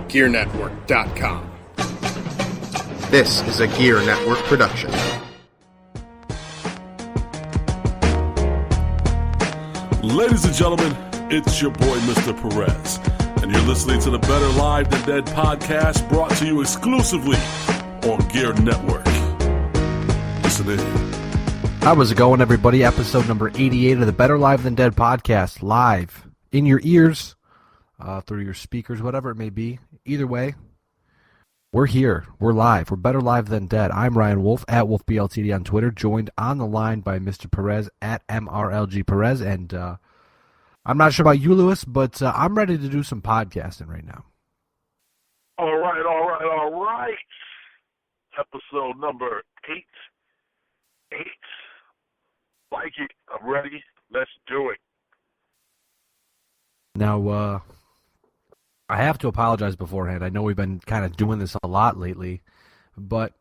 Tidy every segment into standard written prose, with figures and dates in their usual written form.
GearNetwork.com. This is a Gear Network production. Ladies and gentlemen, it's your boy, Mr. Perez, and you're listening to the Better Live Than Dead podcast, brought to you exclusively on Gear Network. Listen in. How's it going, everybody? Episode number 88 of the Better Live Than Dead podcast, live in your ears, through your speakers, whatever it may be. Either way, we're here. We're live. We're Better Live Than Dead. I'm Ryan Wolf, at Wolf BLTD on Twitter, joined on the line by Mr. Perez, at MRLG Perez, and I'm not sure about you, Lewis, but I'm ready to do some podcasting right now. All right. Episode number 8. Like it. I'm ready. Let's do it. Now, I have to apologize beforehand. I know we've been kind of doing this a lot lately, but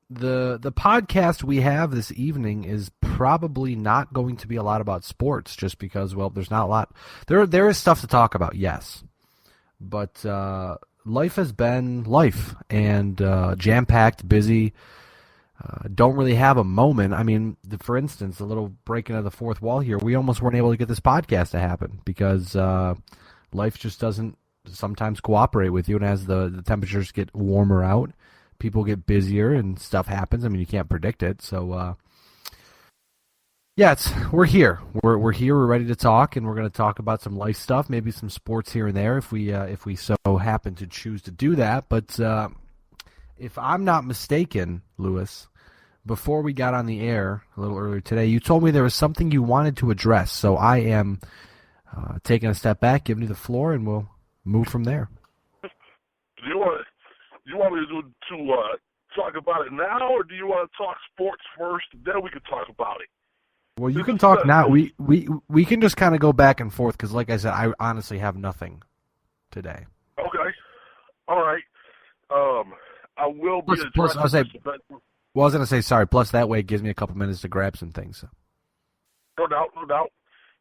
the podcast we have this evening is probably not going to be a lot about sports, just because, well, there's not a lot. There is stuff to talk about, yes, but life has been life, and jam-packed, busy. Don't really have a moment. I mean, for instance, a little breaking of the fourth wall here, we almost weren't able to get this podcast to happen because life just doesn't sometimes cooperate with you, and as the temperatures get warmer out, people get busier and stuff happens. I mean, you can't predict it. So, we're here. We're here. We're ready to talk, and we're going to talk about some life stuff, maybe some sports here and there if we so happen to choose to do that. But if I'm not mistaken, Lewis, before we got on the air a little earlier today, you told me there was something you wanted to address. So I am taking a step back, giving you the floor, and we'll move from there. Do you want me to talk about it now, or do you want to talk sports first, then we can talk about it? Well, you can talk now. We can just kind of go back and forth because, like I said, I honestly have nothing today. Okay. All right. I will be plus I was going to say, sorry, plus that way it gives me a couple minutes to grab some things. So. No doubt.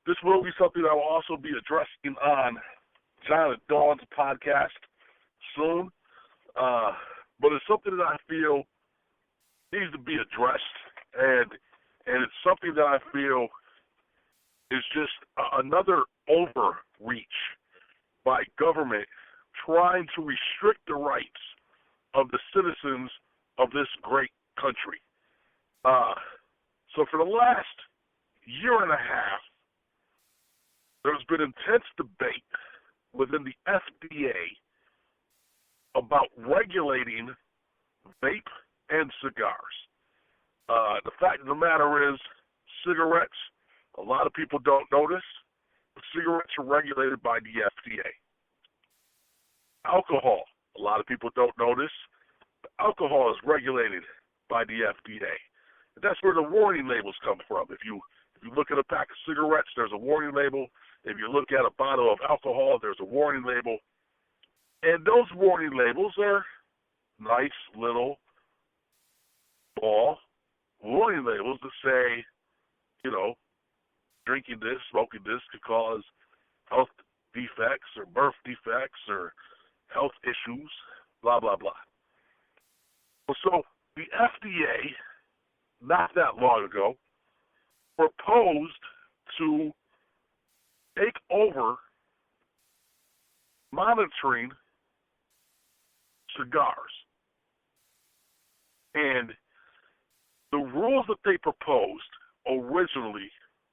This will be something I will also be addressing on John and Dawn's podcast soon. But it's something that I feel needs to be addressed, and it's something that I feel is just another overreach by government trying to restrict the rights of the citizens of this great country. So for the last year and a half, there's been intense debate within the FDA about regulating vape and cigars. The fact of the matter is, cigarettes, a lot of people don't notice, but cigarettes are regulated by the FDA. Alcohol, a lot of people don't notice, but alcohol is regulated by the FDA. And that's where the warning labels come from. If you look at a pack of cigarettes, there's a warning label. If you look at a bottle of alcohol, there's a warning label. And those warning labels are nice little warning labels that say, drinking this, smoking this could cause health defects or birth defects or health issues, blah, blah, blah. So the FDA, not that long ago, proposed to take over monitoring cigars. And the rules that they proposed originally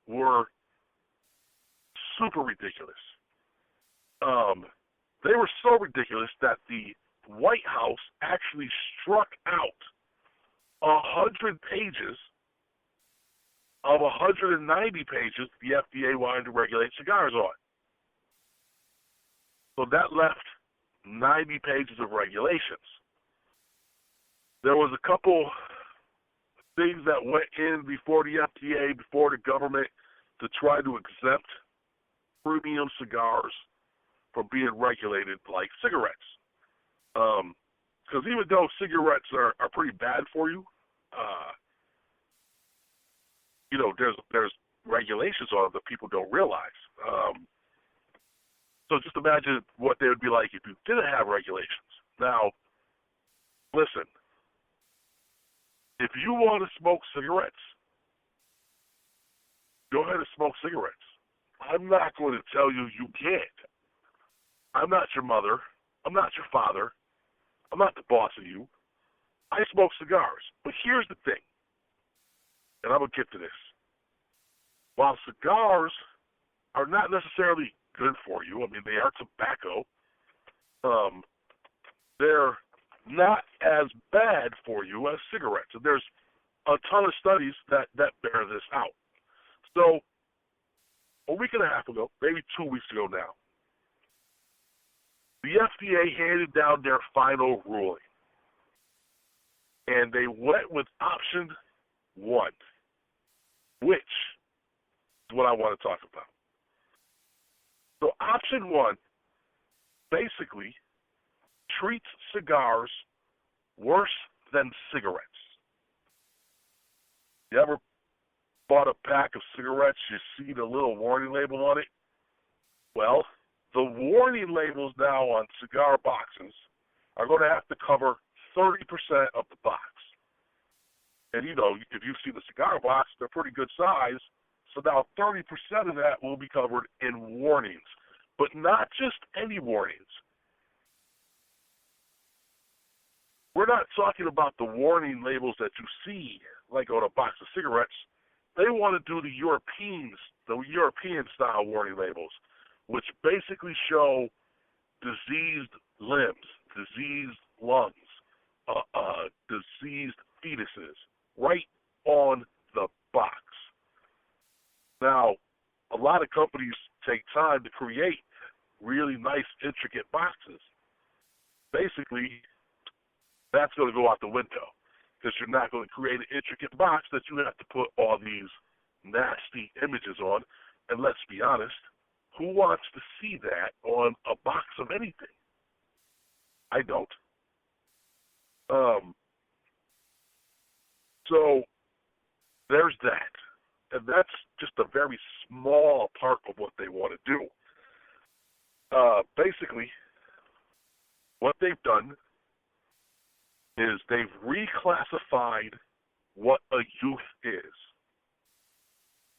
were super ridiculous. They were so ridiculous that the White House actually struck out 100 pages of 190 pages the FDA wanted to regulate cigars on. So that left 90 pages of regulations. There was a couple things that went in before the FDA, before the government, to try to exempt premium cigars from being regulated like cigarettes. Because even though cigarettes are pretty bad for you, there's regulations on it that people don't realize. So just imagine what they would be like if you didn't have regulations. Now, listen, if you want to smoke cigarettes, go ahead and smoke cigarettes. I'm not going to tell you you can't. I'm not your mother. I'm not your father. I'm not the boss of you. I smoke cigars. But here's the thing, and I'm going to get to this. While cigars are not necessarily good for you, I mean, they are tobacco, they're not as bad for you as cigarettes. And there's a ton of studies that bear this out. So a week and a half ago, maybe 2 weeks ago now, the FDA handed down their final ruling. And they went with option 1, which is what I want to talk about. So option 1 basically treats cigars worse than cigarettes. You ever bought a pack of cigarettes, you see the little warning label on it? Well, the warning labels now on cigar boxes are going to have to cover 30% of the box. And, you know, if you see the cigar box, they're pretty good size. So now 30% of that will be covered in warnings. But not just any warnings. We're not talking about the warning labels that you see, like on a box of cigarettes. They want to do the European-style warning labels, which basically show diseased limbs, diseased lungs, diseased fetuses, right on the box. Now, a lot of companies take time to create really nice, intricate boxes. Basically, that's going to go out the window because you're not going to create an intricate box that you have to put all these nasty images on. And let's be honest, who wants to see that on a box of anything? I don't. So there's that. And that's just a very small part of what they want to do. Basically, what they've done is they've reclassified what a youth is.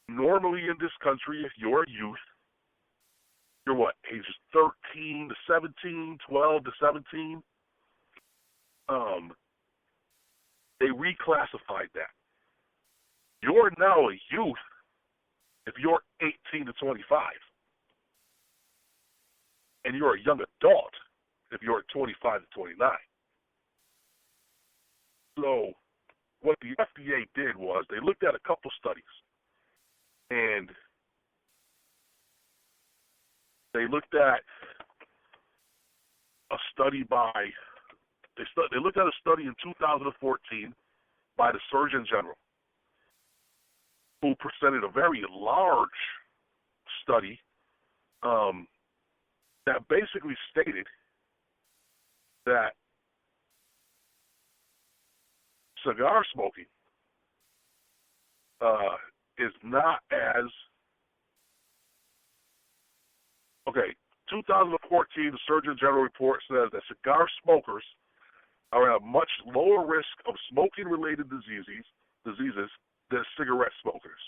Normally in this country, if you're a youth, you're what, ages 13 to 17, 12 to 17? They reclassified that. You're now a youth if you're 18 to 25. And you're a young adult if you're 25 to 29. So what the FDA did was they looked at a couple studies. And they looked at a study they looked at a study in 2014 by the Surgeon General, who presented a very large study that basically stated that cigar smoking is not as... Okay, 2014, the Surgeon General report says that cigar smokers are at a much lower risk of smoking-related diseases than cigarette smokers.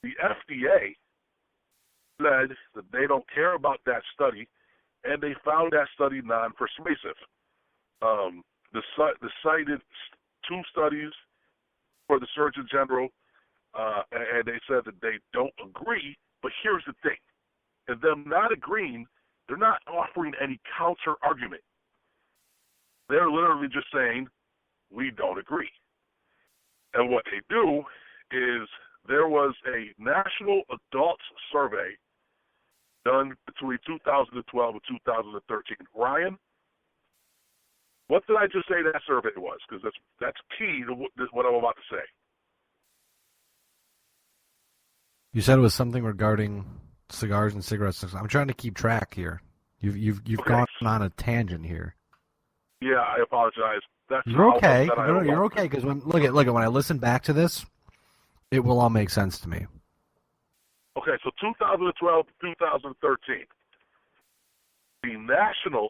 The FDA said that they don't care about that study, and they found that study non-persuasive. They cited 2 studies for the Surgeon General, and they said that they don't agree, but here's the thing. And them not agreeing, they're not offering any counter-argument. They're literally just saying, we don't agree. And what they do is there was a national adults survey done between 2012 and 2013. Ryan, what did I just say that survey was? Because that's key to what I'm about to say. You said it was something regarding cigars and cigarettes. I'm trying to keep track here. You've Okay. gone on a tangent here. Yeah, I apologize. You're okay. No, you're okay because look at when I listen back to this, it will all make sense to me. Okay, so 2012 to 2013, the National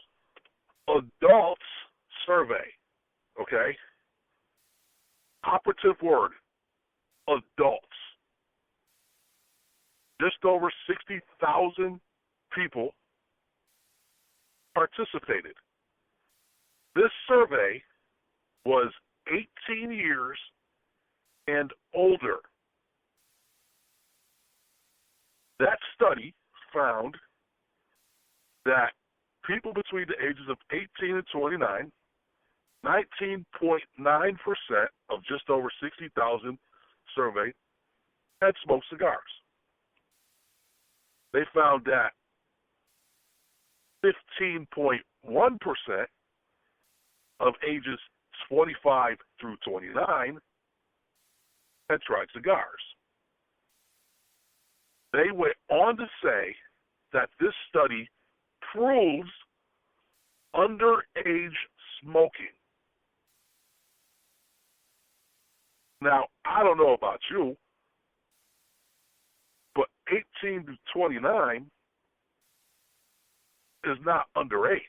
Adults Survey, okay? Operative word, adults. Just over 60,000 people participated. This survey was 18 years and older. That study found that people between the ages of 18 and 29, 19.9% of just over 60,000 surveyed had smoked cigars. They found that 15.1% of ages 25 through 29 had tried cigars. They went on to say that this study proves underage smoking. Now, I don't know about you, but 18 to 29 is not underage.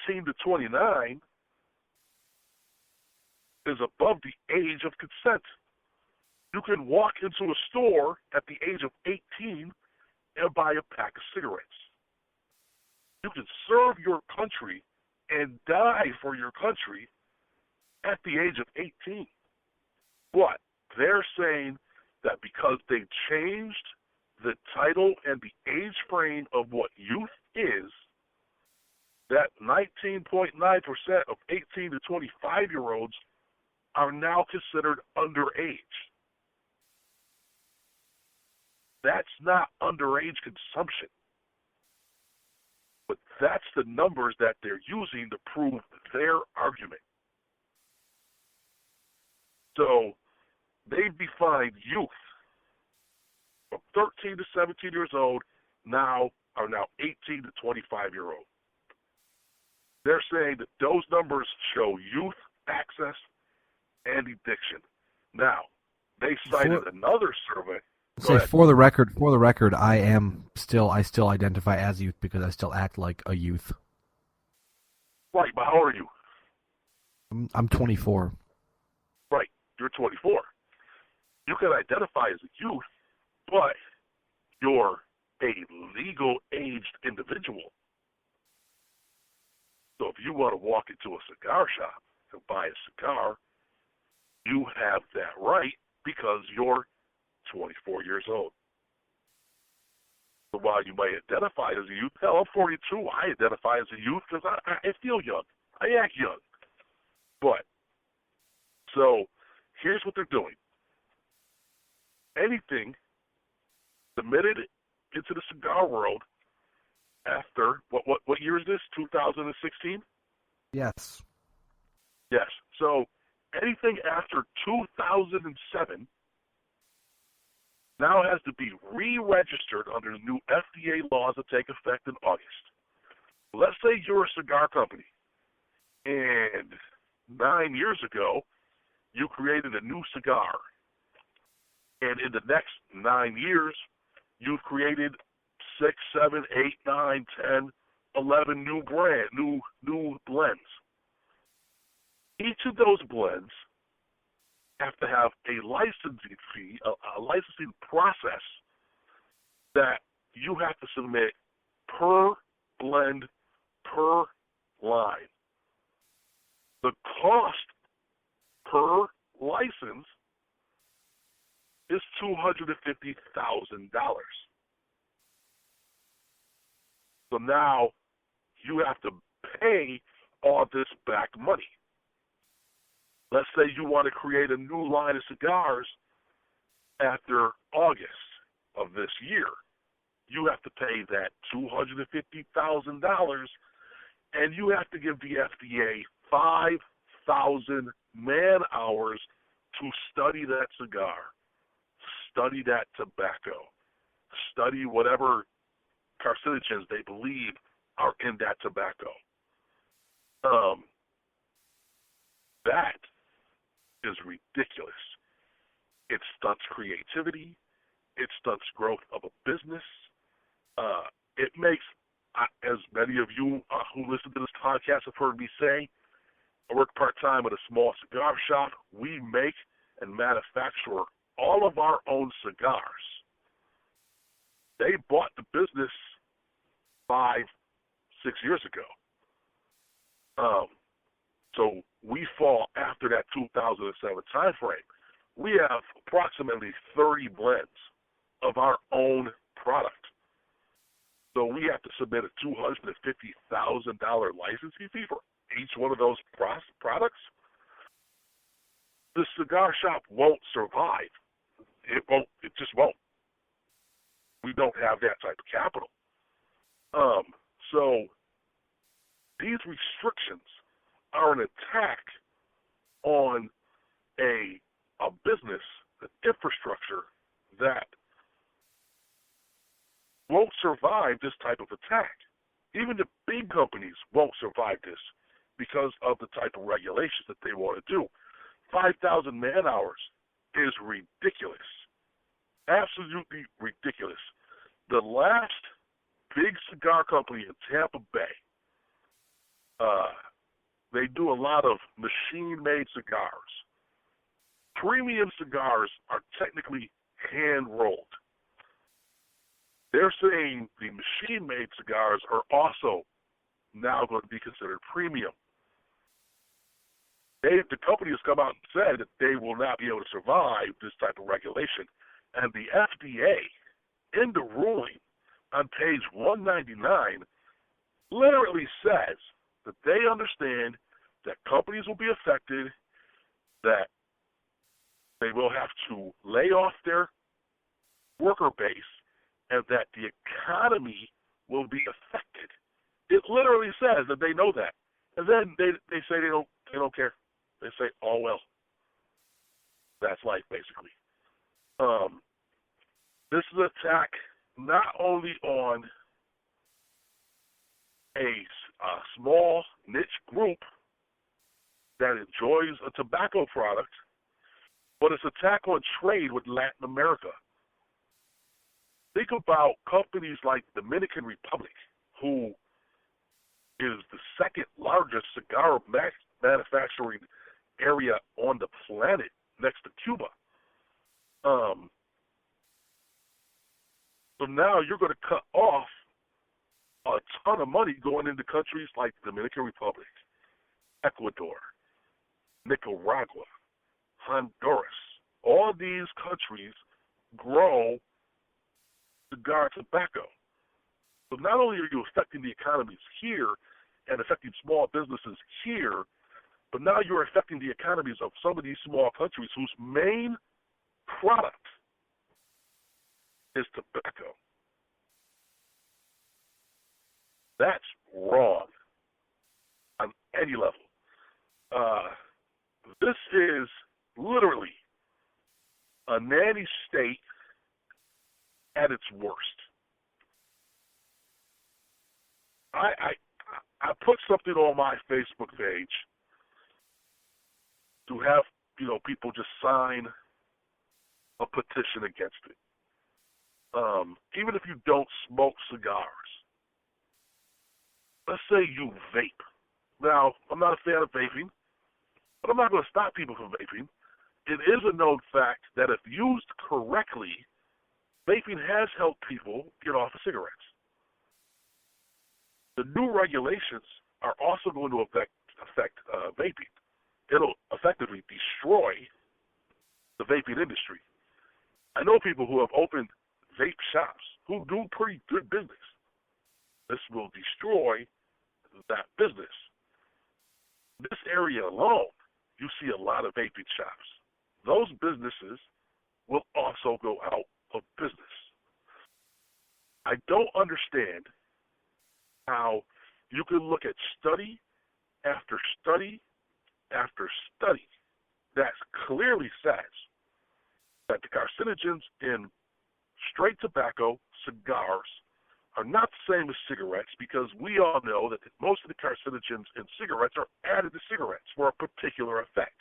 18 to 29 is above the age of consent. You can walk into a store at the age of 18 and buy a pack of cigarettes. You can serve your country and die for your country at the age of 18. But they're saying that because they changed the title and the age frame of what youth is, that 19.9% of 18 to 25-year-olds are now considered underage. That's not underage consumption. But that's the numbers that they're using to prove their argument. So they've defined youth from 13 to 17 years old are now 18 to 25-year-old. They're saying that those numbers show youth access and addiction. Now, they cited another survey. Say for the record, I still identify as youth because I still act like a youth. Right, but how old are you? I'm 24. Right, you're 24. You can identify as a youth, but you're a legal aged individual. So if you want to walk into a cigar shop and buy a cigar, you have that right because you're 24 years old. So while you may identify as a youth, hell, I'm 42. I identify as a youth because I feel young. I act young. But, so, here's what they're doing. Anything submitted into the cigar world after, what year is this, 2016? Yes. Yes. So, anything after 2007 now has to be re-registered under the new FDA laws that take effect in August. Let's say you're a cigar company, and 9 years ago, you created a new cigar, and in the next 9 years, you've created 6, 7, 8, 9, 10, 11 new blends. Each of those blends have to have a licensing fee, a licensing process that you have to submit per blend, per line. The cost per license is $250,000. So now you have to pay all this back money. Let's say you want to create a new line of cigars after August of this year. You have to pay that $250,000, and you have to give the FDA 5,000 man-hours to study that cigar, study that tobacco, study whatever carcinogens they believe are in that tobacco. That is ridiculous. It stunts creativity. It stunts growth of a business. It makes, as many of you who listen to this podcast have heard me say, I work part-time at a small cigar shop. We make and manufacture all of our own cigars. They bought the business 5-6 years ago. So we fall after that 2007 time frame. We have approximately 30 blends of our own product. So we have to submit a $250,000 licensing fee for each one of those products. The cigar shop won't survive. It won't. It just won't. We don't have that type of capital. So these restrictions are an attack on a business, an infrastructure that won't survive this type of attack. Even the big companies won't survive this because of the type of regulations that they want to do. 5,000 man-hours is ridiculous. Absolutely ridiculous. The last big cigar company in Tampa Bay, they do a lot of machine-made cigars. Premium cigars are technically hand-rolled. They're saying the machine-made cigars are also now going to be considered premium. The company has come out and said that they will not be able to survive this type of regulation. And the FDA, in the ruling on page 199, literally says that they understand that companies will be affected, that they will have to lay off their worker base, and that the economy will be affected. It literally says that they know that. And then they say they don't care. They say, oh, well, that's life, basically. This is an attack not only on a small niche group that enjoys a tobacco product, but it's an attack on trade with Latin America. Think about companies like Dominican Republic, who is the second largest cigar manufacturing area on the planet next to Cuba. So now you're going to cut off a ton of money going into countries like Dominican Republic, Ecuador, Nicaragua, Honduras. All these countries grow cigar tobacco. So not only are you affecting the economies here and affecting small businesses here, but now you're affecting the economies of some of these small countries whose main product is tobacco. That's wrong on any level. This is literally a nanny state at its worst. I put something on my Facebook page to have people just sign a petition against it. Even if you don't smoke cigars, let's say you vape. Now, I'm not a fan of vaping, but I'm not going to stop people from vaping. It is a known fact that if used correctly, vaping has helped people get off of cigarettes. The new regulations are also going to affect vaping. It'll effectively destroy the vaping industry. I know people who have opened vape shops who do pretty good business. This will destroy that business. This area alone, you see a lot of vaping shops. Those businesses will also go out of business. I don't understand how you can look at study after study after study that clearly says that the carcinogens in straight tobacco, cigars, are not the same as cigarettes, because we all know that most of the carcinogens in cigarettes are added to cigarettes for a particular effect.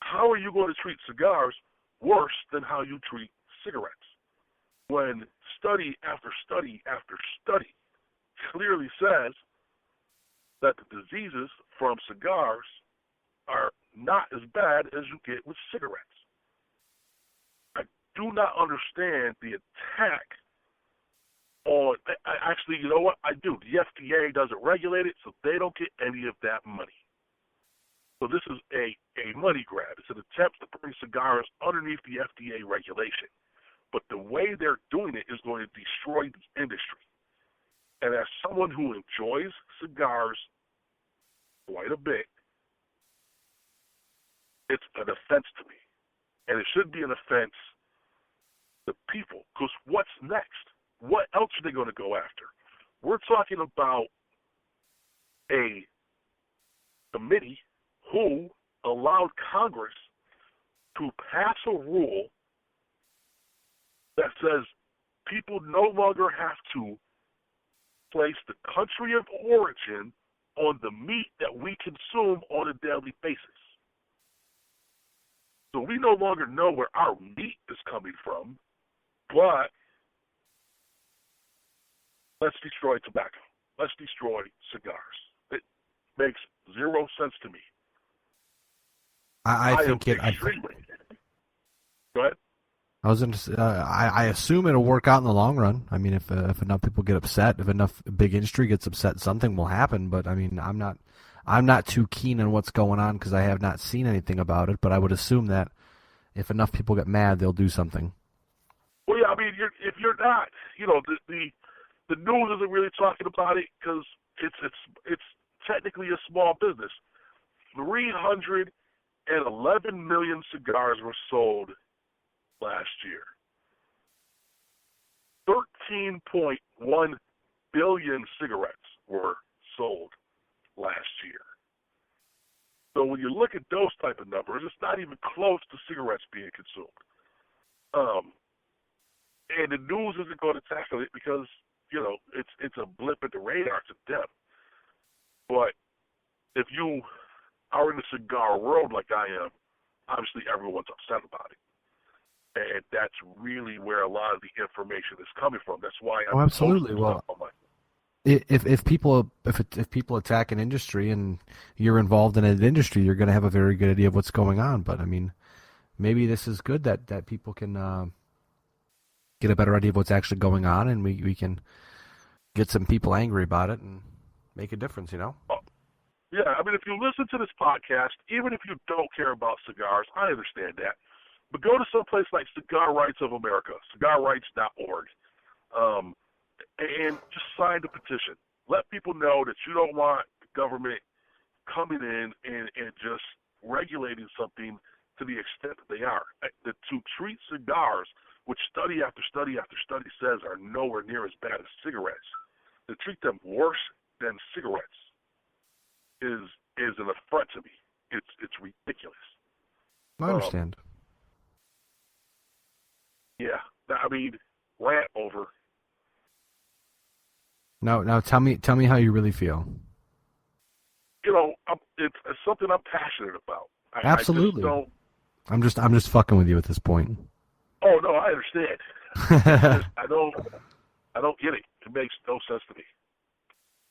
How are you going to treat cigars worse than how you treat cigarettes? when study after study after study clearly says that the diseases from cigars are not as bad as you get with cigarettes. I do not understand the attack on, actually, you know what? I do. The FDA doesn't regulate it, so they don't get any of that money. So this is a money grab. It's an attempt to bring cigars underneath the FDA regulation. But the way they're doing it is going to destroy the industry. And as someone who enjoys cigars quite a bit, it's an offense to me. And it should be an offense to people. Because what's next? What else are they going to go after? We're talking about a committee who allowed Congress to pass a rule that says people no longer have to place the country of origin on the meat that we consume on a daily basis. So we no longer know where our meat is coming from, but let's destroy tobacco. Let's destroy cigars. It makes zero sense to me. I think it. Go ahead. I was going to. I assume it'll work out in the long run. I mean, if enough people get upset, if enough big industry gets upset, something will happen. But I mean, I'm not too keen on what's going on because I have not seen anything about it. But I would assume that if enough people get mad, they'll do something. Well, yeah. I mean, if you're not, the news isn't really talking about it because it's technically a small business. 311 million cigars were sold last year. 13.1 billion cigarettes were sold last year. So when you look at those type of numbers, it's not even close to cigarettes being consumed. And the news isn't going to tackle it because, it's a blip at the radar to them. But if you are in the cigar world like I am, obviously everyone's upset about it. And that's really where a lot of the information is coming from. That's why I'm absolutely. Well, if people attack an industry and you're involved in an industry, you're going to have a very good idea of what's going on. But I mean, maybe this is good that people can get a better idea of what's actually going on, and we can get some people angry about it and make a difference. Yeah, I mean, if you listen to this podcast, even if you don't care about cigars, I understand that. But go to some place like Cigar Rights of America, cigarrights.org, and just sign the petition. Let people know that you don't want the government coming in and just regulating something to the extent that they are. To treat cigars, which study after study after study says are nowhere near as bad as cigarettes, to treat them worse than cigarettes is an affront to me. It's ridiculous. I understand. Yeah, I mean, rant over. Now tell me how you really feel. It's something I'm passionate about. Absolutely. I'm just fucking with you at this point. Oh no, I understand. I don't get it. It makes no sense to me.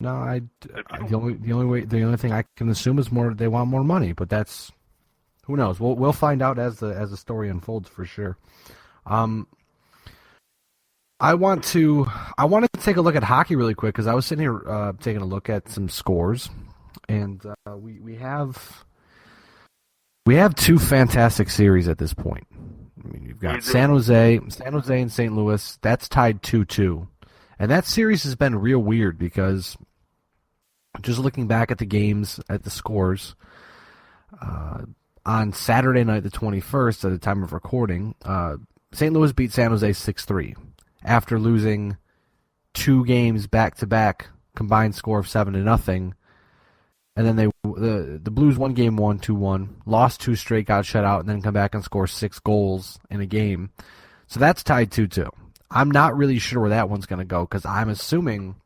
No, the only thing I can assume is they want more money, but that's, who knows. We'll find out as the story unfolds for sure. I wanted to take a look at hockey really quick because I was sitting here taking a look at some scores, and we have two fantastic series at this point. I mean, you've got San Jose and St. Louis. That's tied 2-2, and that series has been real weird because just looking back at the games, at the scores, on Saturday night, the 21st, at the time of recording, St. Louis beat San Jose 6-3 after losing 2 games back-to-back, combined score of 7-0. And then the Blues won game 1, 2-1, lost 2 straight, got shut out, and then come back and score 6 goals in a game. So that's tied 2-2. I'm not really sure where that one's going to go because I'm assuming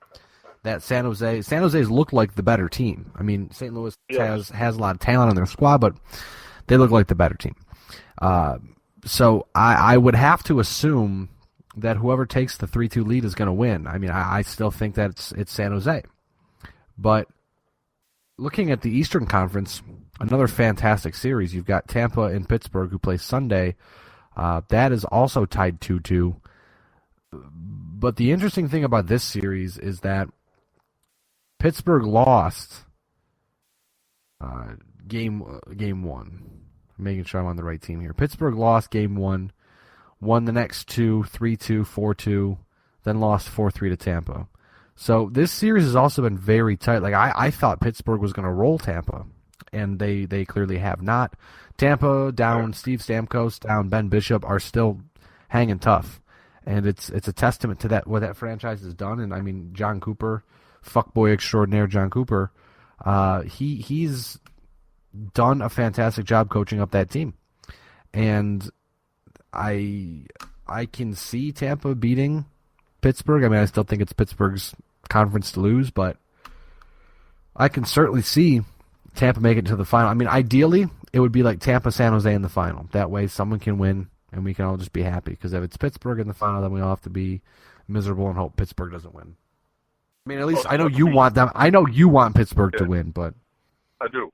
that San Jose's looked like the better team. I mean, St. Louis has a lot of talent on their squad, but they look like the better team. So I would have to assume that whoever takes the 3-2 lead is going to win. I mean, I still think that it's San Jose. But looking at the Eastern Conference, another fantastic series. You've got Tampa and Pittsburgh who play Sunday. That is also tied 2-2. But the interesting thing about this series is that Pittsburgh lost game one. I'm making sure I'm on the right team here. Pittsburgh lost game one, won the next two, 3-2, 4-2, then lost 4-3 to Tampa. So this series has also been very tight. Like I thought Pittsburgh was going to roll Tampa, and they clearly have not. Tampa down Steve Stamkos, down Ben Bishop are still hanging tough. And it's a testament to that what that franchise has done. And I mean, John Cooper, fuckboy extraordinaire John Cooper, he's done a fantastic job coaching up that team. And I can see Tampa beating Pittsburgh. I mean, I still think it's Pittsburgh's conference to lose, but I can certainly see Tampa make it to the final. I mean, ideally, it would be like Tampa, San Jose in the final. That way someone can win, and we can all just be happy. Because if it's Pittsburgh in the final, then we all have to be miserable and hope Pittsburgh doesn't win. I mean, at least I know you want them. I know you want Pittsburgh to win, but I do.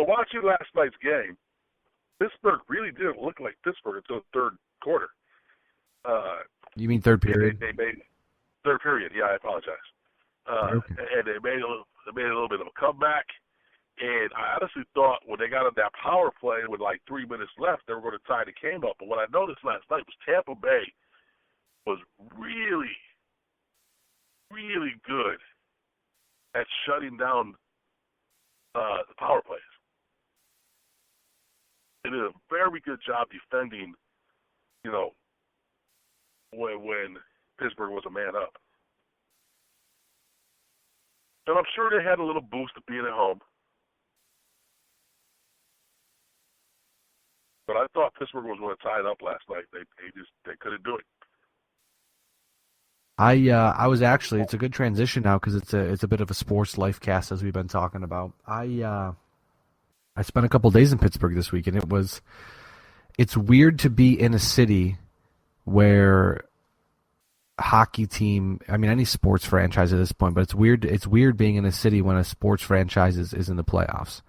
Watching last night's game, Pittsburgh really didn't look like Pittsburgh until the third quarter. You mean third period? They made third period. Yeah, I apologize. Okay. And they made a little bit of a comeback. And I honestly thought when they got on that power play with like 3 minutes left, they were going to tie the game up. But what I noticed last night was Tampa Bay was really, really good at shutting down the power plays. They did a very good job defending, when Pittsburgh was a man up. And I'm sure they had a little boost of being at home. But I thought Pittsburgh was going to tie it up last night. They couldn't do it. I was actually, it's a good transition now because it's a bit of a sports life cast as we've been talking about. I spent a couple days in Pittsburgh this week, and it's weird to be in a city where hockey team, I mean any sports franchise at this point, but it's weird being in a city when a sports franchise is in the playoffs.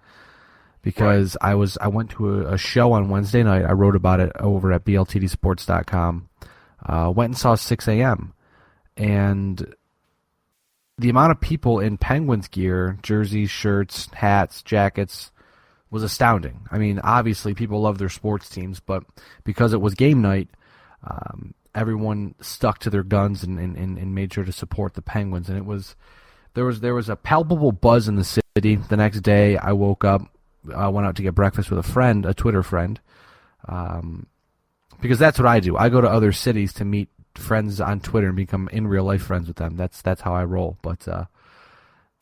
Because right. I went to a show on Wednesday night. I wrote about it over at BLTDsports.com. Went and saw 6 a.m. And the amount of people in Penguins gear, jerseys, shirts, hats, jackets, was astounding. I mean, obviously people love their sports teams, but because it was game night, everyone stuck to their guns and made sure to support the Penguins. And there was a palpable buzz in the city. The next day I woke up, went out to get breakfast with a friend, a Twitter friend, because that's what I do. I go to other cities to meet friends on Twitter and become in real life friends with them. That's how I roll. But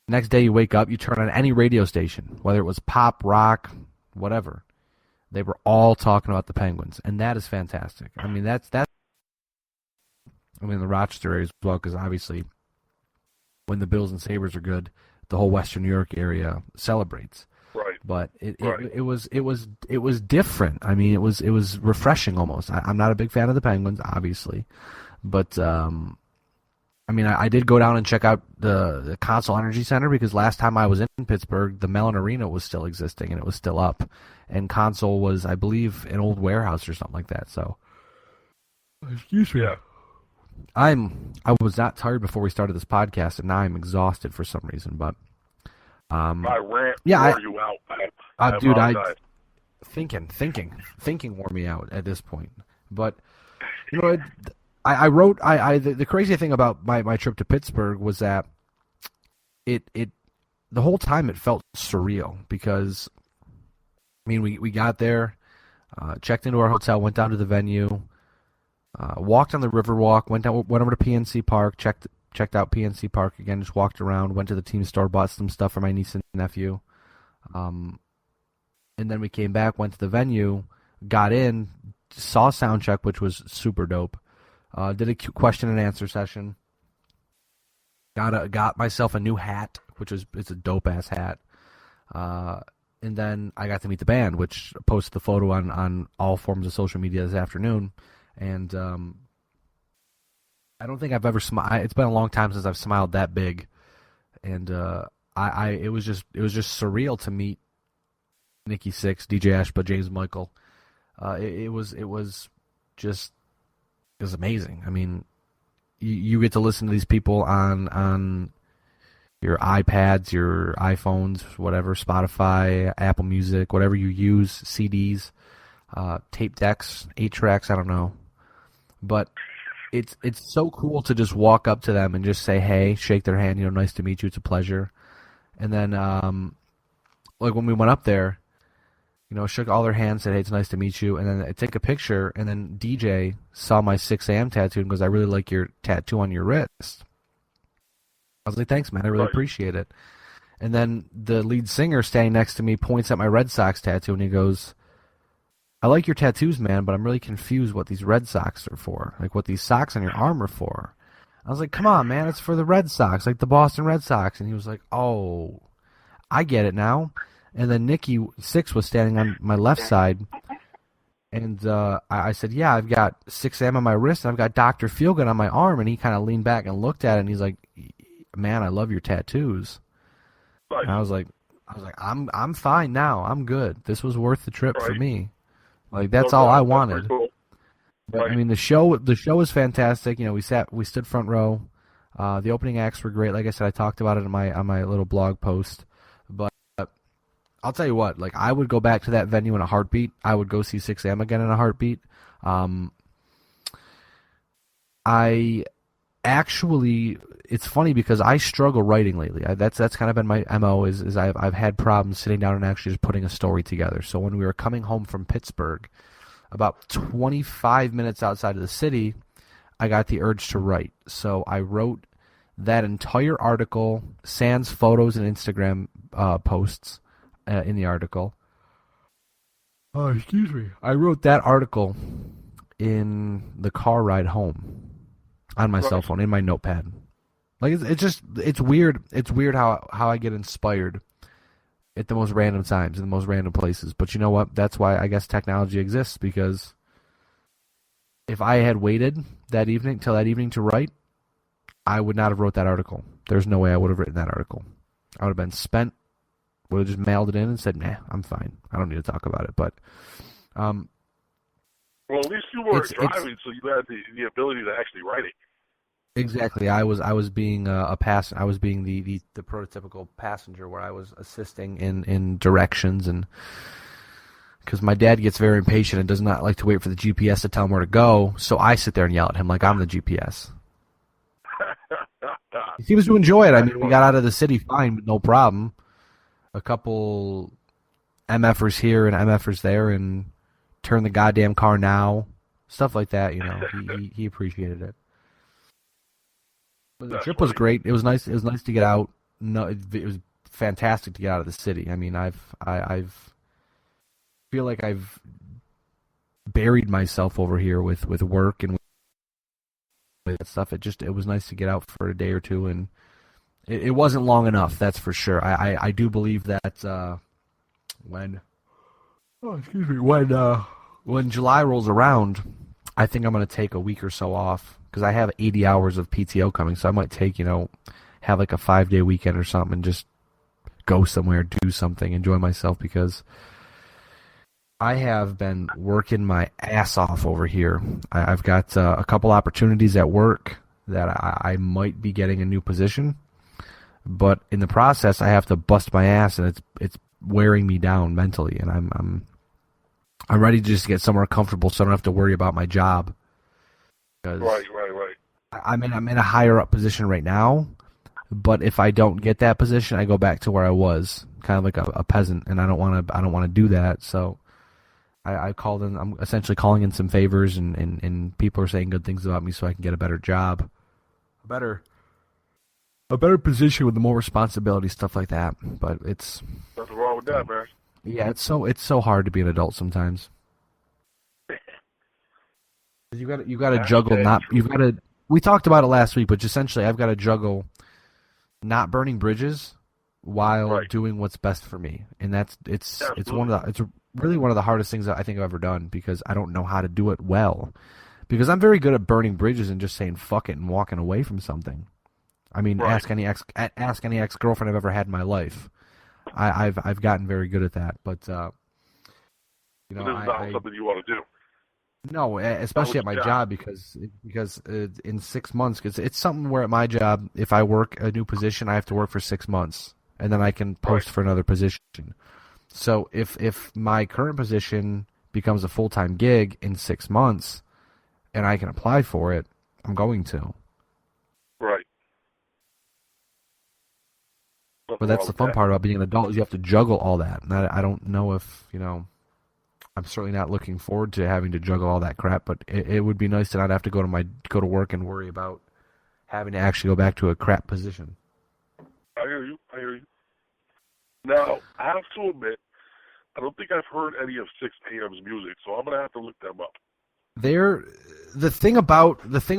next day you wake up, you turn on any radio station, whether it was pop, rock, whatever. They were all talking about the Penguins, and that is fantastic. I mean, that's the Rochester area as well, because obviously when the Bills and Sabres are good, the whole Western New York area celebrates. Right. But it was different. I mean, it was refreshing almost. I'm not a big fan of the Penguins, obviously, but I mean, I did go down and check out the Consol Energy Center because last time I was in Pittsburgh, the Mellon Arena was still existing and it was still up, and Consol was, I believe, an old warehouse or something like that. So, excuse me. Yeah. I was not tired before we started this podcast, and now I'm exhausted for some reason, but. My rant wore you out. Dude, thinking wore me out at this point. But I wrote the crazy thing about my trip to Pittsburgh was that it the whole time it felt surreal because I mean we got there, checked into our hotel, went down to the venue, walked on the Riverwalk, went over to PNC Park, checked out PNC Park again, just walked around, went to the team store, bought some stuff for my niece and nephew. And then we came back, went to the venue, got in, saw Soundcheck, which was super dope. Did a question and answer session. Got myself a new hat, it's a dope ass hat. And then I got to meet the band, which I posted the photo on all forms of social media this afternoon. And I don't think I've ever smiled. It's been a long time since I've smiled that big, and it was just surreal to meet Nikki Sixx, DJ Ashba, James Michael. It was amazing. I mean, you get to listen to these people on your iPads, your iPhones, whatever, Spotify, Apple Music, whatever you use, CDs, tape decks, 8-tracks, I don't know. But it's so cool to just walk up to them and just say, hey, shake their hand, nice to meet you, it's a pleasure. And then, like when we went up there, shook all their hands, said, hey, it's nice to meet you, and then I take a picture, and then DJ saw my 6 a.m. tattoo and goes, I really like your tattoo on your wrist. I was like, thanks, man, I really appreciate it. And then the lead singer standing next to me points at my Red Sox tattoo, and he goes, I like your tattoos, man, but I'm really confused what these Red Sox are for, like what these socks on your arm are for. I was like, come on, man, it's for the Red Sox, like the Boston Red Sox. And he was like, oh, I get it now. And then Nikki Sixx was standing on my left side, and I said, yeah, I've got 6 a.m. on my wrist, and I've got Dr. Feelgood on my arm. And he kind of leaned back and looked at it, and he's like, man, I love your tattoos. And I was like, I'm fine now. I'm good. This was worth the trip for me. Like, that's all I wanted. Cool. But, I mean, the show was fantastic. We stood front row. The opening acts were great. Like I said, I talked about it on my little blog post. But I'll tell you what, like, I would go back to that venue in a heartbeat. I would go see 6 a.m. again in a heartbeat. It's funny because I struggle writing lately. That's kind of been my MO is I've had problems sitting down and actually just putting a story together. So when we were coming home from Pittsburgh, about 25 minutes outside of the city, I got the urge to write. So I wrote that entire article, sans photos and Instagram posts in the article. Oh, excuse me. I wrote that article in the car ride home on my cell phone, in my notepad. Like, it's weird. It's weird how I get inspired at the most random times, in the most random places. But you know what? That's why I guess technology exists, because if I had waited till that evening to write, I would not have wrote that article. There's no way I would have written that article. I would have been spent, would have just mailed it in and said, nah, I'm fine. I don't need to talk about it. But well, at least you weren't driving, so you had the ability to actually write it. Exactly. I was being I was being the prototypical passenger, where I was assisting in directions, and because my dad gets very impatient and does not like to wait for the GPS to tell him where to go, so I sit there and yell at him like I'm the GPS. He seems to enjoy it. I mean, we got out of the city fine, no problem. A couple MFers here and MFers there, and turn the goddamn car now, stuff like that. He appreciated it. But the trip was great. It was nice. It was nice to get out. No, it was fantastic to get out of the city. I mean, I've feel like I've buried myself over here with work and with stuff. It was nice to get out for a day or two, and it wasn't long enough. That's for sure. I do believe that when July rolls around, I think I'm going to take a week or so off, because I have 80 hours of PTO coming, so I might take, have like a 5-day weekend or something and just go somewhere, do something, enjoy myself, because I have been working my ass off over here. I've got a couple opportunities at work that I might be getting a new position, but in the process, I have to bust my ass, and it's wearing me down mentally, and I'm ready to just get somewhere comfortable so I don't have to worry about my job. Right. I'm in a higher up position right now, but if I don't get that position, I go back to where I was, kind of like a peasant, and I don't want to do that. So I called in. I'm essentially calling in some favors, and people are saying good things about me, so I can get a better job, a better position with more responsibility, stuff like that. But it's nothing wrong with that, man. Yeah, it's so hard to be an adult sometimes. You got to juggle. We talked about it last week, but essentially, I've got to juggle not burning bridges while doing what's best for me, and it's really one of the hardest things that I think I've ever done, because I don't know how to do it well. because I'm very good at burning bridges and just saying fuck it and walking away from something. I mean, Right. ask any ex-girlfriend I've ever had in my life. I've gotten very good at that, but you know, This is not something you want to do. no, especially at my job because in 6 months, because it's something where at my job, if I work a new position, I have to work for 6 months, and then I can post for another position. So if my current position becomes a full-time gig in 6 months, and I can apply for it, I'm going to. Right. But that's the fun part about being an adult is you have to juggle all that. And I don't know if, you know, I'm certainly not looking forward to having to juggle all that crap, but it would be nice to not have to go to work and worry about having to actually go back to a crap position. I hear you. Now, I have to admit, I don't think I've heard any of 6 a.m.'s music, so I'm going to have to look them up. The thing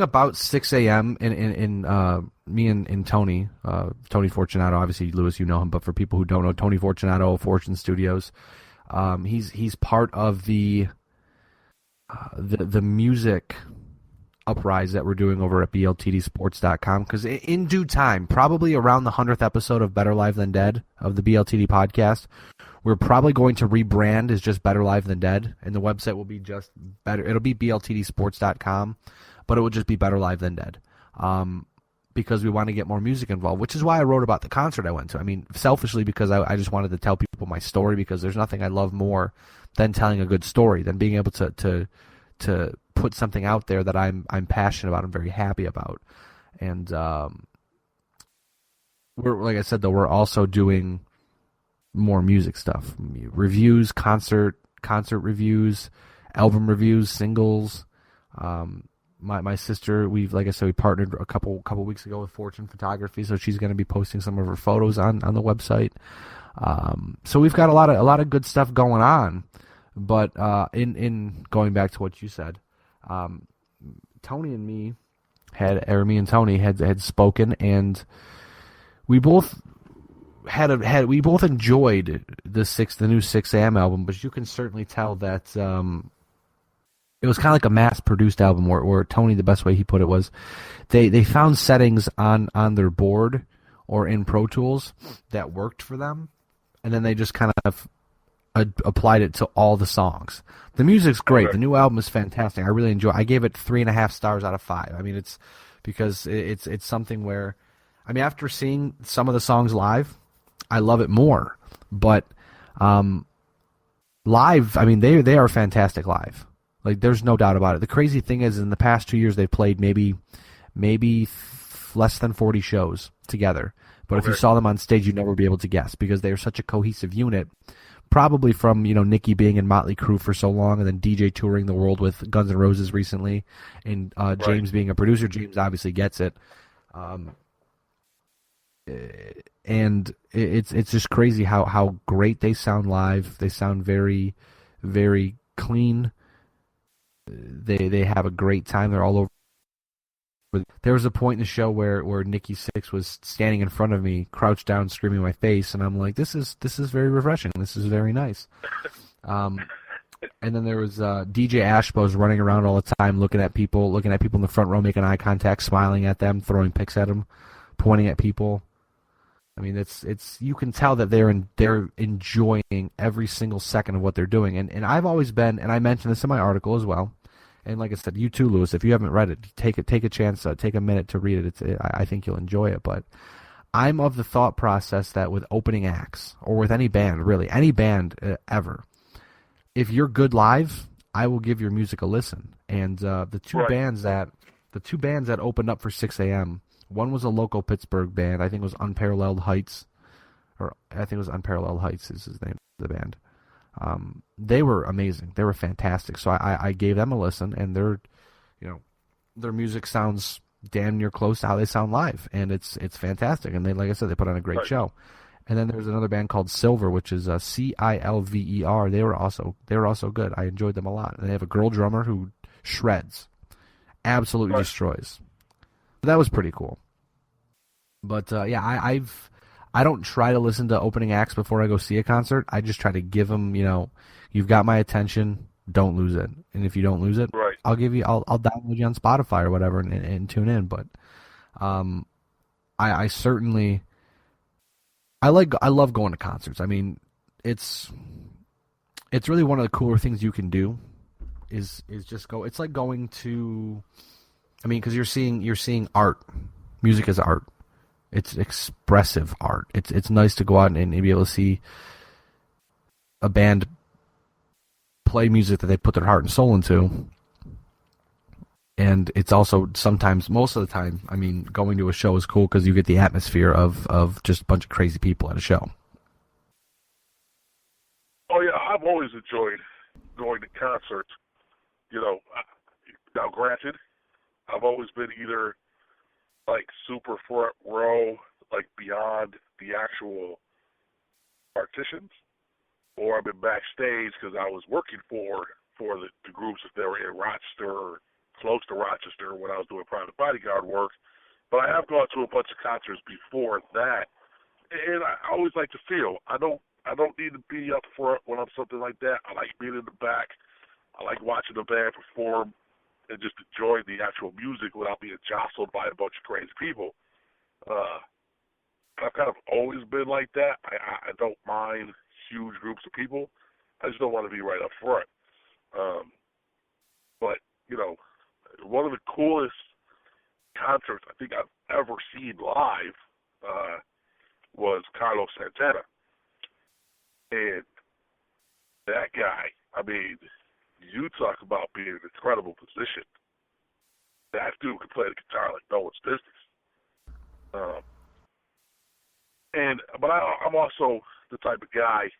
about 6 a.m. in me and Tony Fortunato, obviously Lewis, you know him, but for people who don't know, Tony Fortunato of Fortune Studios, he's part of the music uprise that we're doing over at BLTDsports.com, because in due time, probably around the 100th episode of Better Live Than Dead of the BLTD podcast, we're probably going to rebrand as just Better Live Than Dead, and the website will be just better. It'll be BLTDsports.com, but it will just be Better Live Than Dead, because we want to get more music involved, which is why I wrote about the concert I went to. I mean, selfishly, because I just wanted to tell people my story, because there's nothing I love more than telling a good story, than being able to put something out there that I'm passionate about, I'm very happy about. And we're, like I said, though, we're also doing more music stuff, reviews, concert reviews, album reviews, singles. My sister, we partnered a couple weeks ago with Fortune Photography, so she's going to be posting some of her photos on the website. So we've got a lot of good stuff going on. But in going back to what you said, me and Tony had spoken, and we both we both enjoyed the new 6 a.m. album, but you can certainly tell that it was kind of like a mass-produced album where Tony, the best way he put it was, they found settings on their board or in Pro Tools that worked for them, and then they just kind of applied it to all the songs. The music's great. The new album is fantastic. I really enjoy it. I gave it 3.5 stars out of 5. I mean, it's because it's something where, I mean, after seeing some of the songs live, I love it more. But live, I mean, they are fantastic live. Like, there's no doubt about it. The crazy thing is, in the past 2 years, they've played maybe less than 40 shows together. But if you saw them on stage, you'd never be able to guess, because they are such a cohesive unit. Probably from, you know, Nicky being in Motley Crue for so long, and then DJ touring the world with Guns N' Roses recently, and James being a producer. James obviously gets it. And it's just crazy how great they sound live. They sound very, very clean. They have a great time. They're all over. There was a point in the show where Nikki Sixx was standing in front of me, crouched down, screaming in my face, and I'm like, this is very refreshing. This is very nice. And then there was DJ Ashbos running around all the time, looking at people in the front row, making eye contact, smiling at them, throwing pics at them, pointing at people. I mean, it's you can tell that they're enjoying every single second of what they're doing. And I've always been, and I mentioned this in my article as well. And like I said, you too, Lewis, if you haven't read it, take a chance, take a minute to read it. I think you'll enjoy it. But I'm of the thought process that with opening acts, or with any band, really, any band ever, if you're good live, I will give your music a listen. And the two bands that opened up for 6 a.m., one was a local Pittsburgh band. I think it was Unparalleled Heights, is his name, the band. They were amazing. They were fantastic. So I gave them a listen, and their music sounds damn near close to how they sound live, and it's fantastic. And they, like I said, they put on a great show. And then there's another band called Silver, which is Cilver. They were also good. I enjoyed them a lot. And they have a girl drummer who shreds, absolutely destroys. That was pretty cool. But I don't try to listen to opening acts before I go see a concert. I just try to give them, you've got my attention. don't lose it. And if you don't lose it, Right. I'll download you on Spotify or whatever and tune in. But I certainly I love going to concerts. I mean, it's really one of the cooler things you can do is just go. It's like going to, I mean, because you're seeing art. Music is art. It's expressive art. It's nice to go out and be able to see a band play music that they put their heart and soul into. And it's also sometimes, most of the time, I mean, going to a show is cool because you get the atmosphere of just a bunch of crazy people at a show. Oh, yeah, I've always enjoyed going to concerts. You know, now granted, I've always been either like super front row, like beyond the actual partitions, or I've been backstage because I was working for the groups if they were in Rochester or close to Rochester when I was doing private bodyguard work. But I have gone to a bunch of concerts before that, and I always like to feel. I don't need to be up front when I'm something like that. I like being in the back. I like watching the band perform and just enjoying the actual music without being jostled by a bunch of crazy people. I've kind of always been like that. I don't mind huge groups of people. I just don't want to be right up front. But, you know, one of the coolest concerts I think I've ever seen live was Carlos Santana. And that guy, I mean, you talk about being in an incredible position. That dude can play the guitar like no one's business. But I'm also the type of guy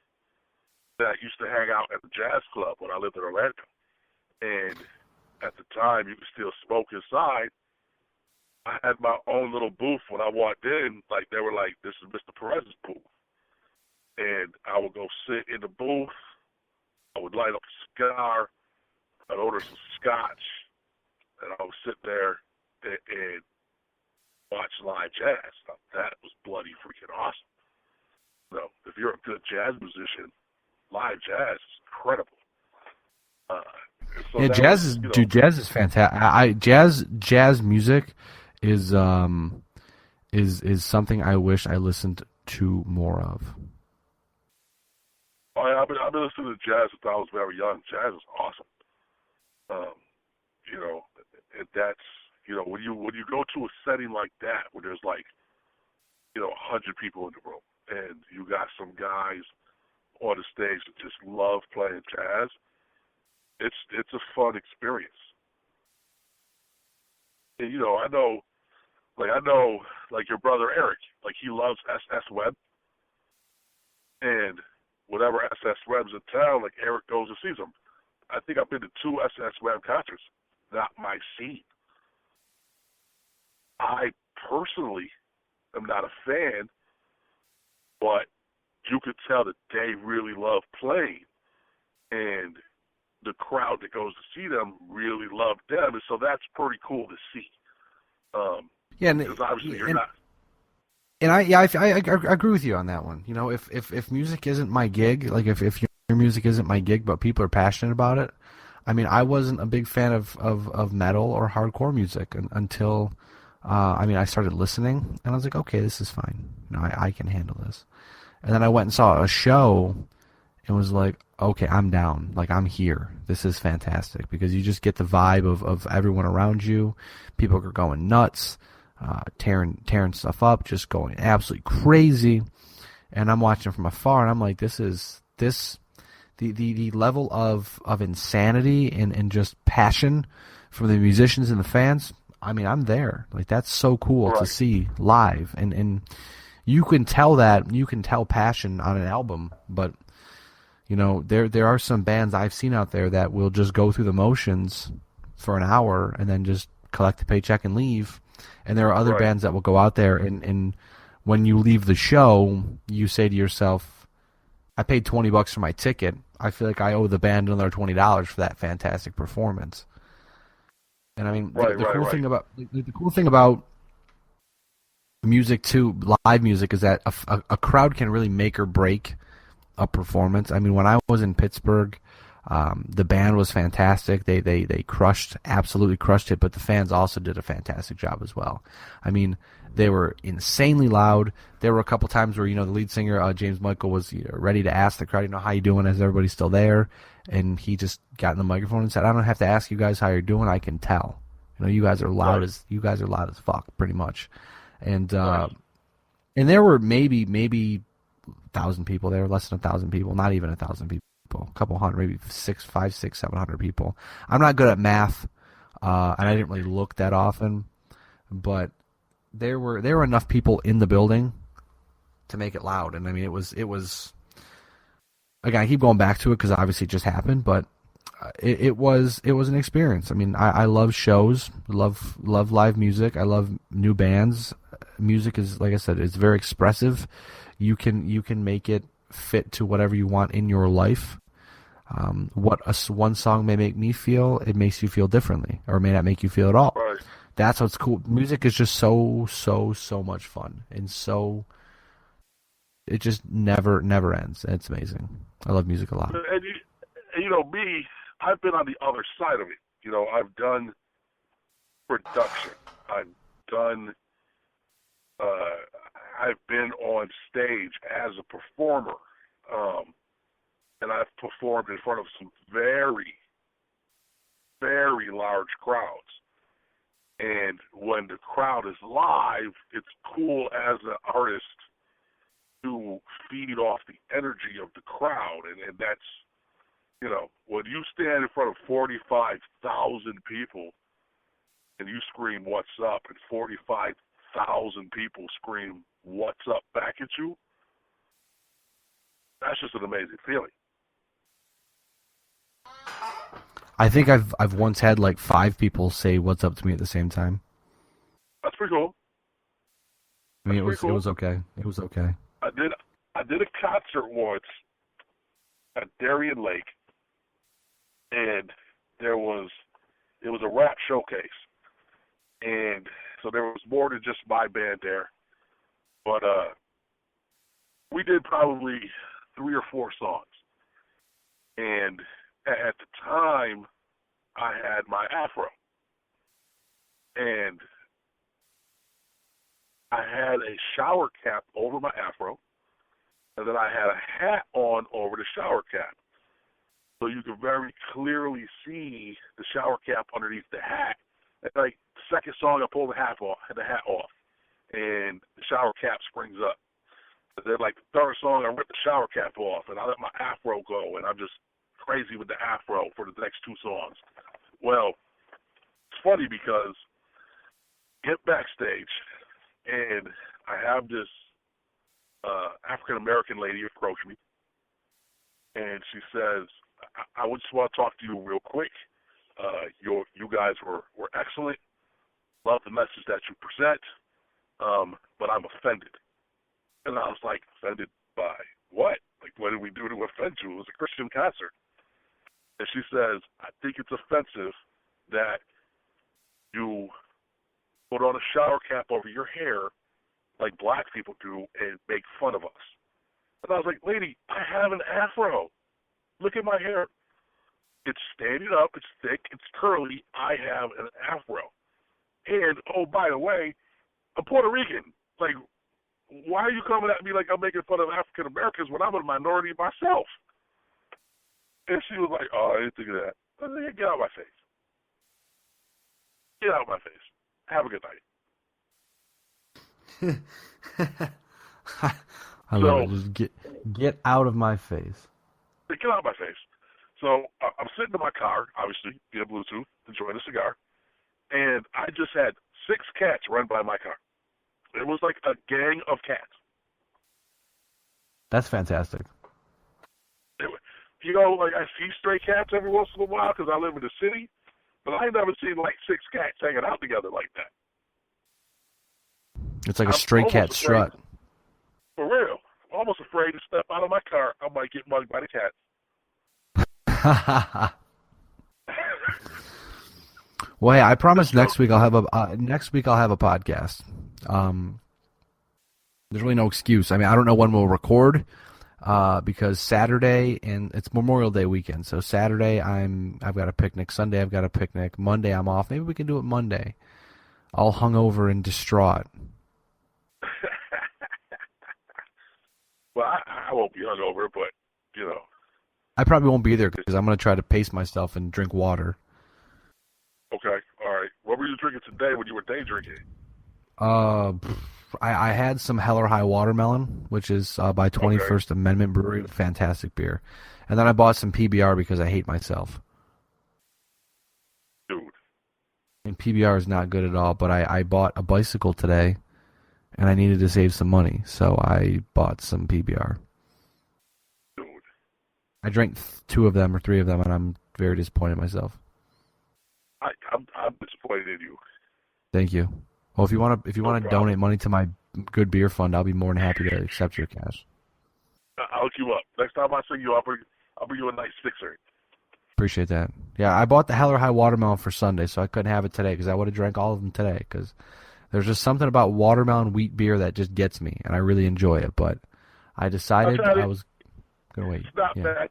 that used to hang out at the jazz club when I lived in Orlando. And at the time, you could still smoke inside. I had my own little booth when I walked in. Like, they were like, this is Mr. Perez's booth. And I would go sit in the booth. I would light up a cigar. I'd order some scotch. And I would sit there and watch live jazz. Now, that was bloody freaking awesome. You know, if you're a good jazz musician, live jazz is incredible. So yeah, jazz is, dude. Jazz is fantastic. Jazz music is something I wish I listened to more of. I've been listening to jazz since I was very young. Jazz is awesome. You know, and that's, you know, when you go to a setting like that where there's like, you know, 100 people in the room and you got some guys on the stage that just love playing jazz, it's a fun experience. And, you know, I know your brother Eric, like he loves SS Webb. And whenever SS Webb's in town, like Eric goes and sees him. I think I've been to 2 SS Webb concerts. Not my scene. I personally am not a fan, but you could tell that they really love playing. And the crowd that goes to see them really love them. And so that's pretty cool to see. Because obviously you're not. And I agree with you on that one. You know, if music isn't my gig, like if your music isn't my gig, but people are passionate about it. I mean, I wasn't a big fan of metal or hardcore music until, I started listening, and I was like, okay, this is fine. You know, I can handle this. And then I went and saw a show, and was like, okay, I'm down. Like, I'm here. This is fantastic, because you just get the vibe of everyone around you. People are going nuts. Tearing stuff up, just going absolutely crazy, and I'm watching from afar, and I'm like, the level of insanity and just passion from the musicians and the fans. I mean, I'm there. Like, that's so cool to see live, and you can tell passion on an album, but you know, there are some bands I've seen out there that will just go through the motions for an hour and then just collect the paycheck and leave. And there are other bands that will go out there, and when you leave the show, you say to yourself, I paid $20 for my ticket. I feel like I owe the band another $20 for that fantastic performance. And I mean, the cool thing about music too, live music, is that a crowd can really make or break a performance. I mean, when I was in Pittsburgh, The band was fantastic. They absolutely crushed it, but the fans also did a fantastic job as well. I mean, they were insanely loud. There were a couple times where, the lead singer, James Michael, was ready to ask the crowd, how you doing? Is everybody still there? And he just got in the microphone and said, I don't have to ask you guys how you're doing. I can tell. You guys are loud as fuck, pretty much. And and there were maybe 1,000 people there, less than 1,000 people, not even 1,000 people. A couple hundred, maybe 500, 600, 700 people. I'm not good at math, and I didn't really look that often, but there were enough people in the building to make it loud. And I mean, it was again, I keep going back to it because obviously it just happened, but it was an experience. I mean, I love shows, love live music. I love new bands. Music is, like I said, it's very expressive. You can make it fit to whatever you want in your life. What one song may make me feel, it makes you feel differently, or it may not make you feel at all. Right. That's what's cool. Music is just so much fun, and it just never ends. It's amazing. I love music a lot. And me, I've been on the other side of it. I've done production. I've been on stage as a performer. And I've performed in front of some very, very large crowds. And when the crowd is live, it's cool as an artist to feed off the energy of the crowd. And that's, when you stand in front of 45,000 people and you scream, "What's up?" and 45,000 people scream, "What's up?" back at you, that's just an amazing feeling. I think I've once had like 5 people say "What's up" to me at the same time. That's pretty cool. I mean, it was okay. It was okay. I did a concert once at Darien Lake, and it was a rap showcase, and so there was more than just my band there, but we did probably 3 or 4 songs, and at the time I had my afro, and I had a shower cap over my afro, and then I had a hat on over the shower cap. So you could very clearly see the shower cap underneath the hat. And like the second song, I pulled the hat off, and the shower cap springs up. And then like the third song, I ripped the shower cap off, and I let my afro go, and I'm just crazy with the afro for the next 2 songs. Well, it's funny because I get backstage, and I have this African-American lady approach me, and she says, I just want to talk to you real quick. You guys were excellent. Love the message that you present, but I'm offended. And I was like, offended by what? Like, what did we do to offend you? It was a Christian concert. And she says, I think it's offensive that you put on a shower cap over your hair like black people do and make fun of us. And I was like, lady, I have an afro. Look at my hair. It's standing up. It's thick. It's curly. I have an afro. And, oh, by the way, I'm Puerto Rican. Like, why are you coming at me like I'm making fun of African Americans when I'm a minority myself? And she was like, oh, I didn't think of that. I was like, get out of my face. Get out of my face. Have a good night. I love it. Just get out of my face. Get out of my face. So I'm sitting in my car, obviously, via Bluetooth, enjoying a cigar, and I just had 6 cats run by my car. It was like a gang of cats. That's fantastic. Like I see stray cats every once in a while because I live in the city, but I ain't never seen like 6 cats hanging out together like that. It's like a stray cat strut. For real. I'm almost afraid to step out of my car. I might get mugged by the cats. Well, hey, I promise next week I'll have a podcast. There's really no excuse. I mean, I don't know when we'll record. because Saturday, and it's Memorial Day weekend, so Saturday I've got a picnic, Sunday I've got a picnic, Monday I'm off. Maybe we can do it Monday. All hungover and distraught. Well, I won't be hungover, but, you know. I probably won't be there because I'm going to try to pace myself and drink water. Okay, all right. What were you drinking today when you were day drinking? I had some Hell or High Watermelon, which is by 21st Amendment Brewery, fantastic beer. And then I bought some PBR because I hate myself. Dude. And PBR is not good at all, but I bought a bicycle today, and I needed to save some money, so I bought some PBR. Dude. I drank 2 of them or 3 of them, and I'm very disappointed in myself. I'm disappointed in you. Thank you. Well, if you want to donate money to my good beer fund, I'll be more than happy to accept your cash. I'll hook you up. Next time I see you, I'll bring you a nice sixer. Appreciate that. Yeah, I bought the Hell or High Watermelon for Sunday, so I couldn't have it today because I would have drank all of them today because there's just something about watermelon wheat beer that just gets me, and I really enjoy it. But I decided I was going to wait. It's not bad.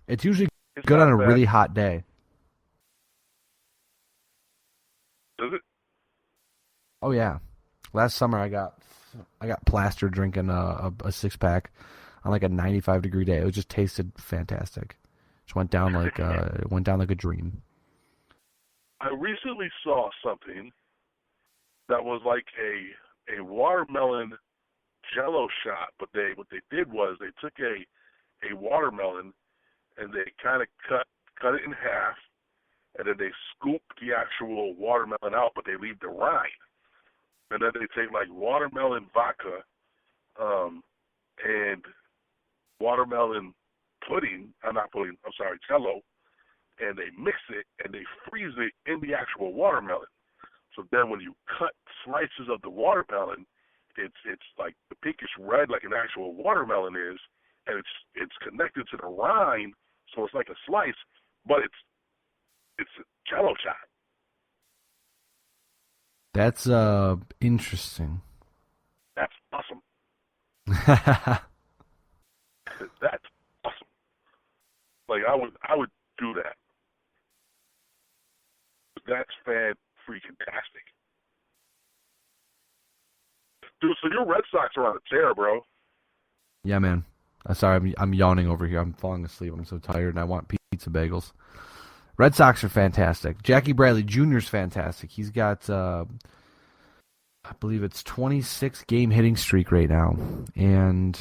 It's usually good on a really hot day. Is it? Oh yeah, last summer I got plastered drinking a 6-pack on like a 95-degree day. It just tasted fantastic. Just went down like a dream. I recently saw something that was like a watermelon Jello shot, but what they did was they took a watermelon and they kind of cut it in half, and then they scoop the actual watermelon out, but they leave the rind. And then they take like watermelon vodka and watermelon Jello, and they mix it and they freeze it in the actual watermelon. So then when you cut slices of the watermelon, it's like the pinkish red like an actual watermelon is, and it's connected to the rind, so it's like a slice, but it's a Jello shot. That's interesting. That's awesome. That's awesome. Like I would do that. That's fan-freaking-tastic. Dude, so your Red Sox are on a tear, bro. Yeah, man. Sorry, I'm yawning over here. I'm falling asleep. I'm so tired, and I want pizza bagels. Red Sox are fantastic. Jackie Bradley Jr. is fantastic. He's got, I believe it's 26-game hitting streak right now, and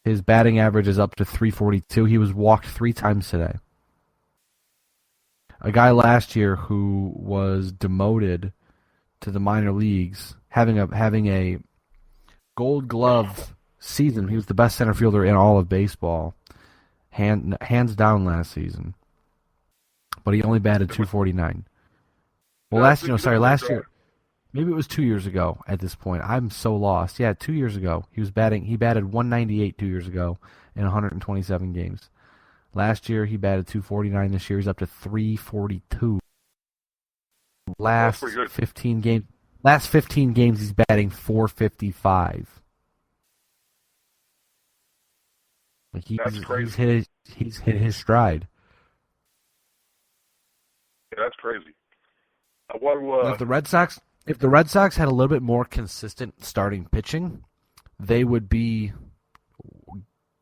his batting average is up to 342. He was walked 3 times today. A guy last year who was demoted to the minor leagues, having a Gold Glove season. He was the best center fielder in all of baseball, hands down last season. But he only batted 249. Well, last year, maybe it was 2 years ago. At this point, I'm so lost. Yeah, 2 years ago he batted 198 2 years ago in 127 games. Last year he batted 249. This year he's up to 342. Last 15 games he's batting 455. Like he's hit his stride. Yeah, that's crazy. If the Red Sox had a little bit more consistent starting pitching, it'd be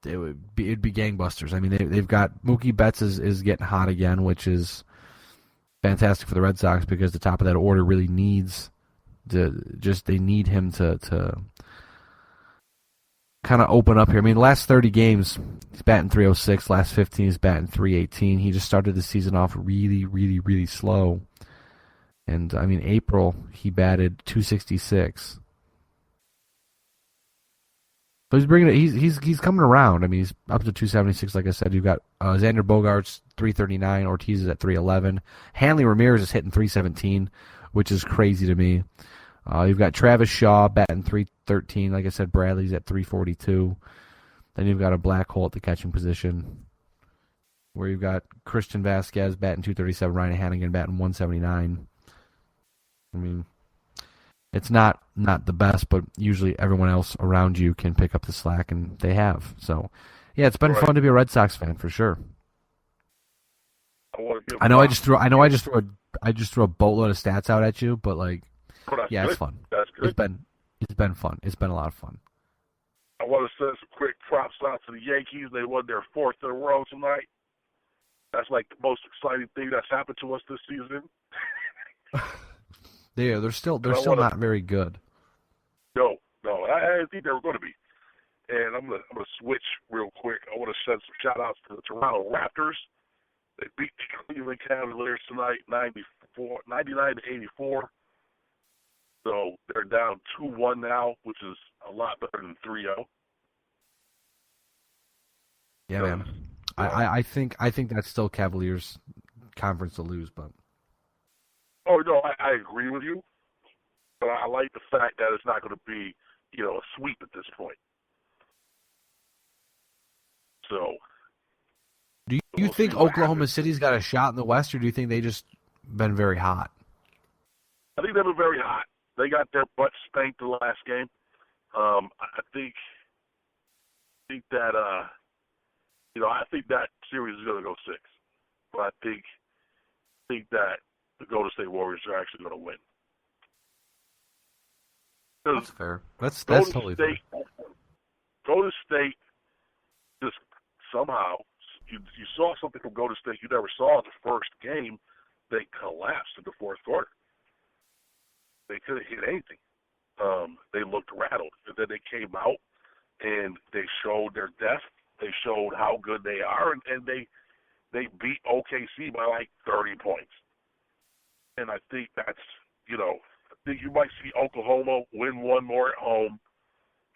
gangbusters. I mean, they've got Mookie Betts is getting hot again, which is fantastic for the Red Sox because the top of that order really needs they need him to kind of open up here. I mean, the last 30 games he's batting 306. Last 15 he's batting 318. He just started the season off really, really, really slow. And I mean, April he batted 266. So he's coming around. I mean, he's up to 276. Like I said, you've got Xander Bogaerts 339. Ortiz is at 311. Hanley Ramirez is hitting 317, which is crazy to me. You've got Travis Shaw batting 313. Like I said, Bradley's at 342. Then you've got a black hole at the catching position, where you've got Christian Vasquez batting 237. Ryan Hannigan batting 179. I mean, it's not the best, but usually everyone else around you can pick up the slack, and they have. So, yeah, it's been fun to be a Red Sox fan for sure. I just threw a boatload of stats out at you, but like, yeah, good. It's fun. That's good. It's been fun. It's been a lot of fun. I want to send some quick props out to the Yankees. They won their 4th in a row tonight. That's like the most exciting thing that's happened to us this season. They're still not very good. No, I didn't think they were going to be. And I'm gonna switch real quick. I want to send some shout outs to the Toronto Raptors. They beat the Cleveland Cavaliers tonight, 99-84. So they're down 2-1 now, which is a lot better than 3-0. Yeah, man. I think that's still Cavaliers' conference to lose, but. Oh no, I agree with you, but I like the fact that it's not going to be, a sweep at this point. So. Do you think Oklahoma City's got a shot in the West, or do you think they just been very hot? I think they've been very hot. They got their butts spanked the last game. I think that I think that series is going to go 6. But I think that the Golden State Warriors are actually going to win. That's fair. That's totally fair. Golden State just somehow. You saw something from Golden State you never saw in the first game. They collapsed in the 4th quarter. They couldn't hit anything. They looked rattled. And then they came out, and they showed their depth. They showed how good they are, and they beat OKC by like 30 points. And I think that's, I think you might see Oklahoma win one more at home,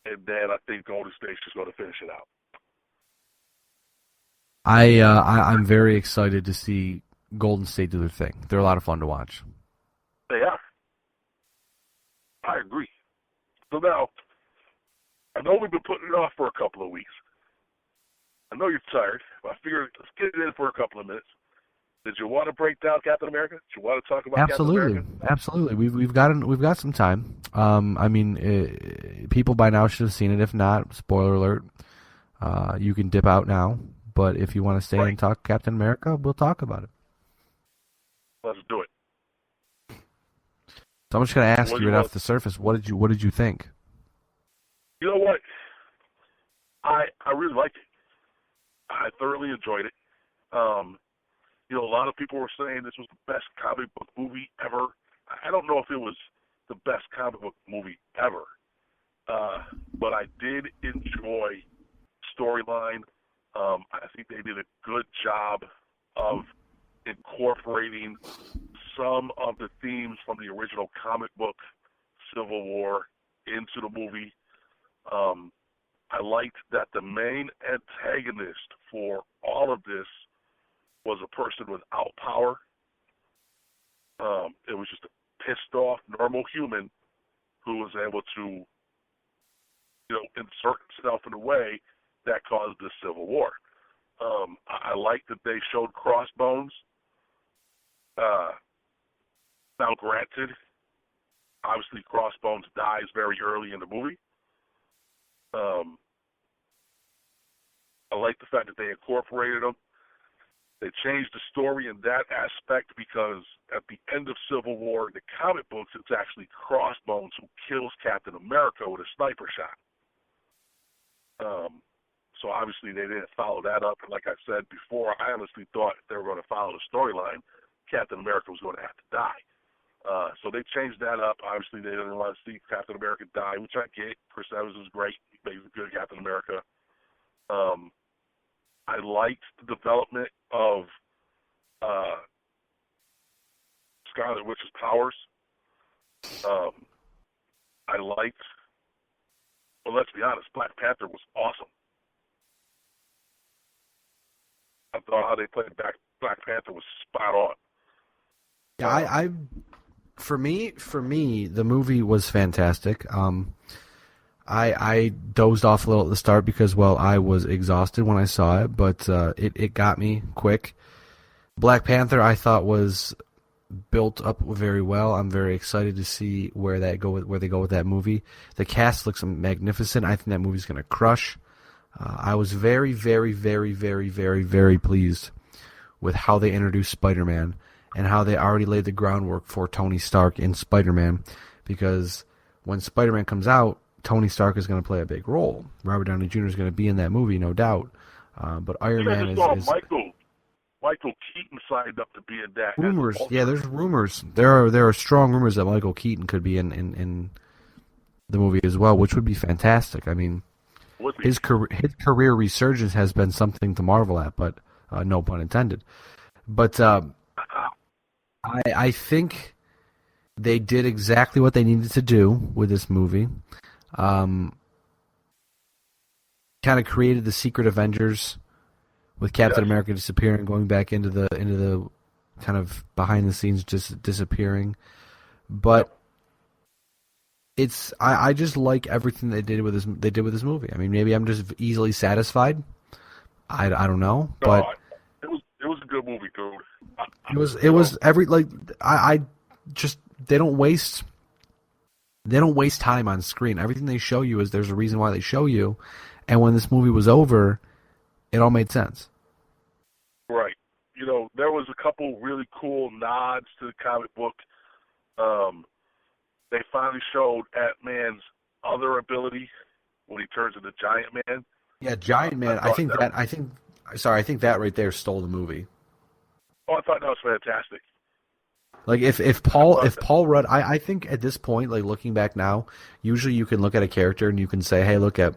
and then I think Golden State's just going to finish it out. I'm very excited to see Golden State do their thing. They're a lot of fun to watch. They are. I agree. So now, I know we've been putting it off for a couple of weeks. I know you're tired, but I figured let's get it in for a couple of minutes. Did you want to break down Captain America? Did you want to talk about Captain America? Absolutely. We've got some time. I mean, people by now should have seen it. If not, spoiler alert. You can dip out now. But if you want to stay and talk Captain America, we'll talk about it. Let's do it. So I'm just going to ask you right off the surface, what did you think? You know what? I really liked it. I thoroughly enjoyed it. A lot of people were saying this was the best comic book movie ever. I don't know if it was the best comic book movie ever, but I did enjoy storyline. I think they did a good job of incorporating some of the themes from the original comic book Civil War into the movie. I liked that the main antagonist for all of this was a person without power. It was just a pissed off, normal human who was able to, insert himself in a way that caused the Civil War. I like that they showed Crossbones. Now, granted, obviously Crossbones dies very early in the movie. I like the fact that they incorporated him. They changed the story in that aspect because at the end of Civil War, in the comic books, it's actually Crossbones who kills Captain America with a sniper shot. So obviously they didn't follow that up. And like I said before, I honestly thought if they were going to follow the storyline, Captain America was going to have to die. So they changed that up. Obviously they didn't want to see Captain America die, which I get. Chris Evans is great. He made a good Captain America. I liked the development of Scarlet Witch's powers. I liked, well, let's be honest, Black Panther was awesome. I thought how they played Black Panther was spot on. Yeah, for me, the movie was fantastic. I dozed off a little at the start because, well, I was exhausted when I saw it, but it got me quick. Black Panther, I thought, was built up very well. I'm very excited to see where they go with that movie. The cast looks magnificent. I think that movie's going to crush. I was very, very, very, very, very, very pleased with how they introduced Spider-Man and how they already laid the groundwork for Tony Stark in Spider-Man, because when Spider-Man comes out, Tony Stark is going to play a big role. Robert Downey Jr. is going to be in that movie, no doubt. But Iron Man is Michael Keaton signed up to be in that. Rumors, yeah, there's rumors. There are strong rumors that Michael Keaton could be in the movie as well, which would be fantastic. I mean, his career resurgence has been something to marvel at, but no pun intended. But I think they did exactly what they needed to do with this movie. Kind of created the Secret Avengers with Captain America disappearing, going back into the kind of behind the scenes just disappearing. But I just like everything they did with this movie. I mean, maybe I'm just easily satisfied. I don't know, but it was a good movie, dude. It was every I just they don't waste time on screen. Everything they show you is there's a reason why they show you, and when this movie was over, it all made sense. Right. You know, there was a couple really cool nods to the comic book. They finally showed Ant-Man's other ability when he turns into Giant Man. Yeah, Giant Man. I think that right there stole the movie. Oh, I thought that was fantastic. Like if Paul Rudd, I think at this point, like looking back now, usually you can look at a character and you can say, hey, look at,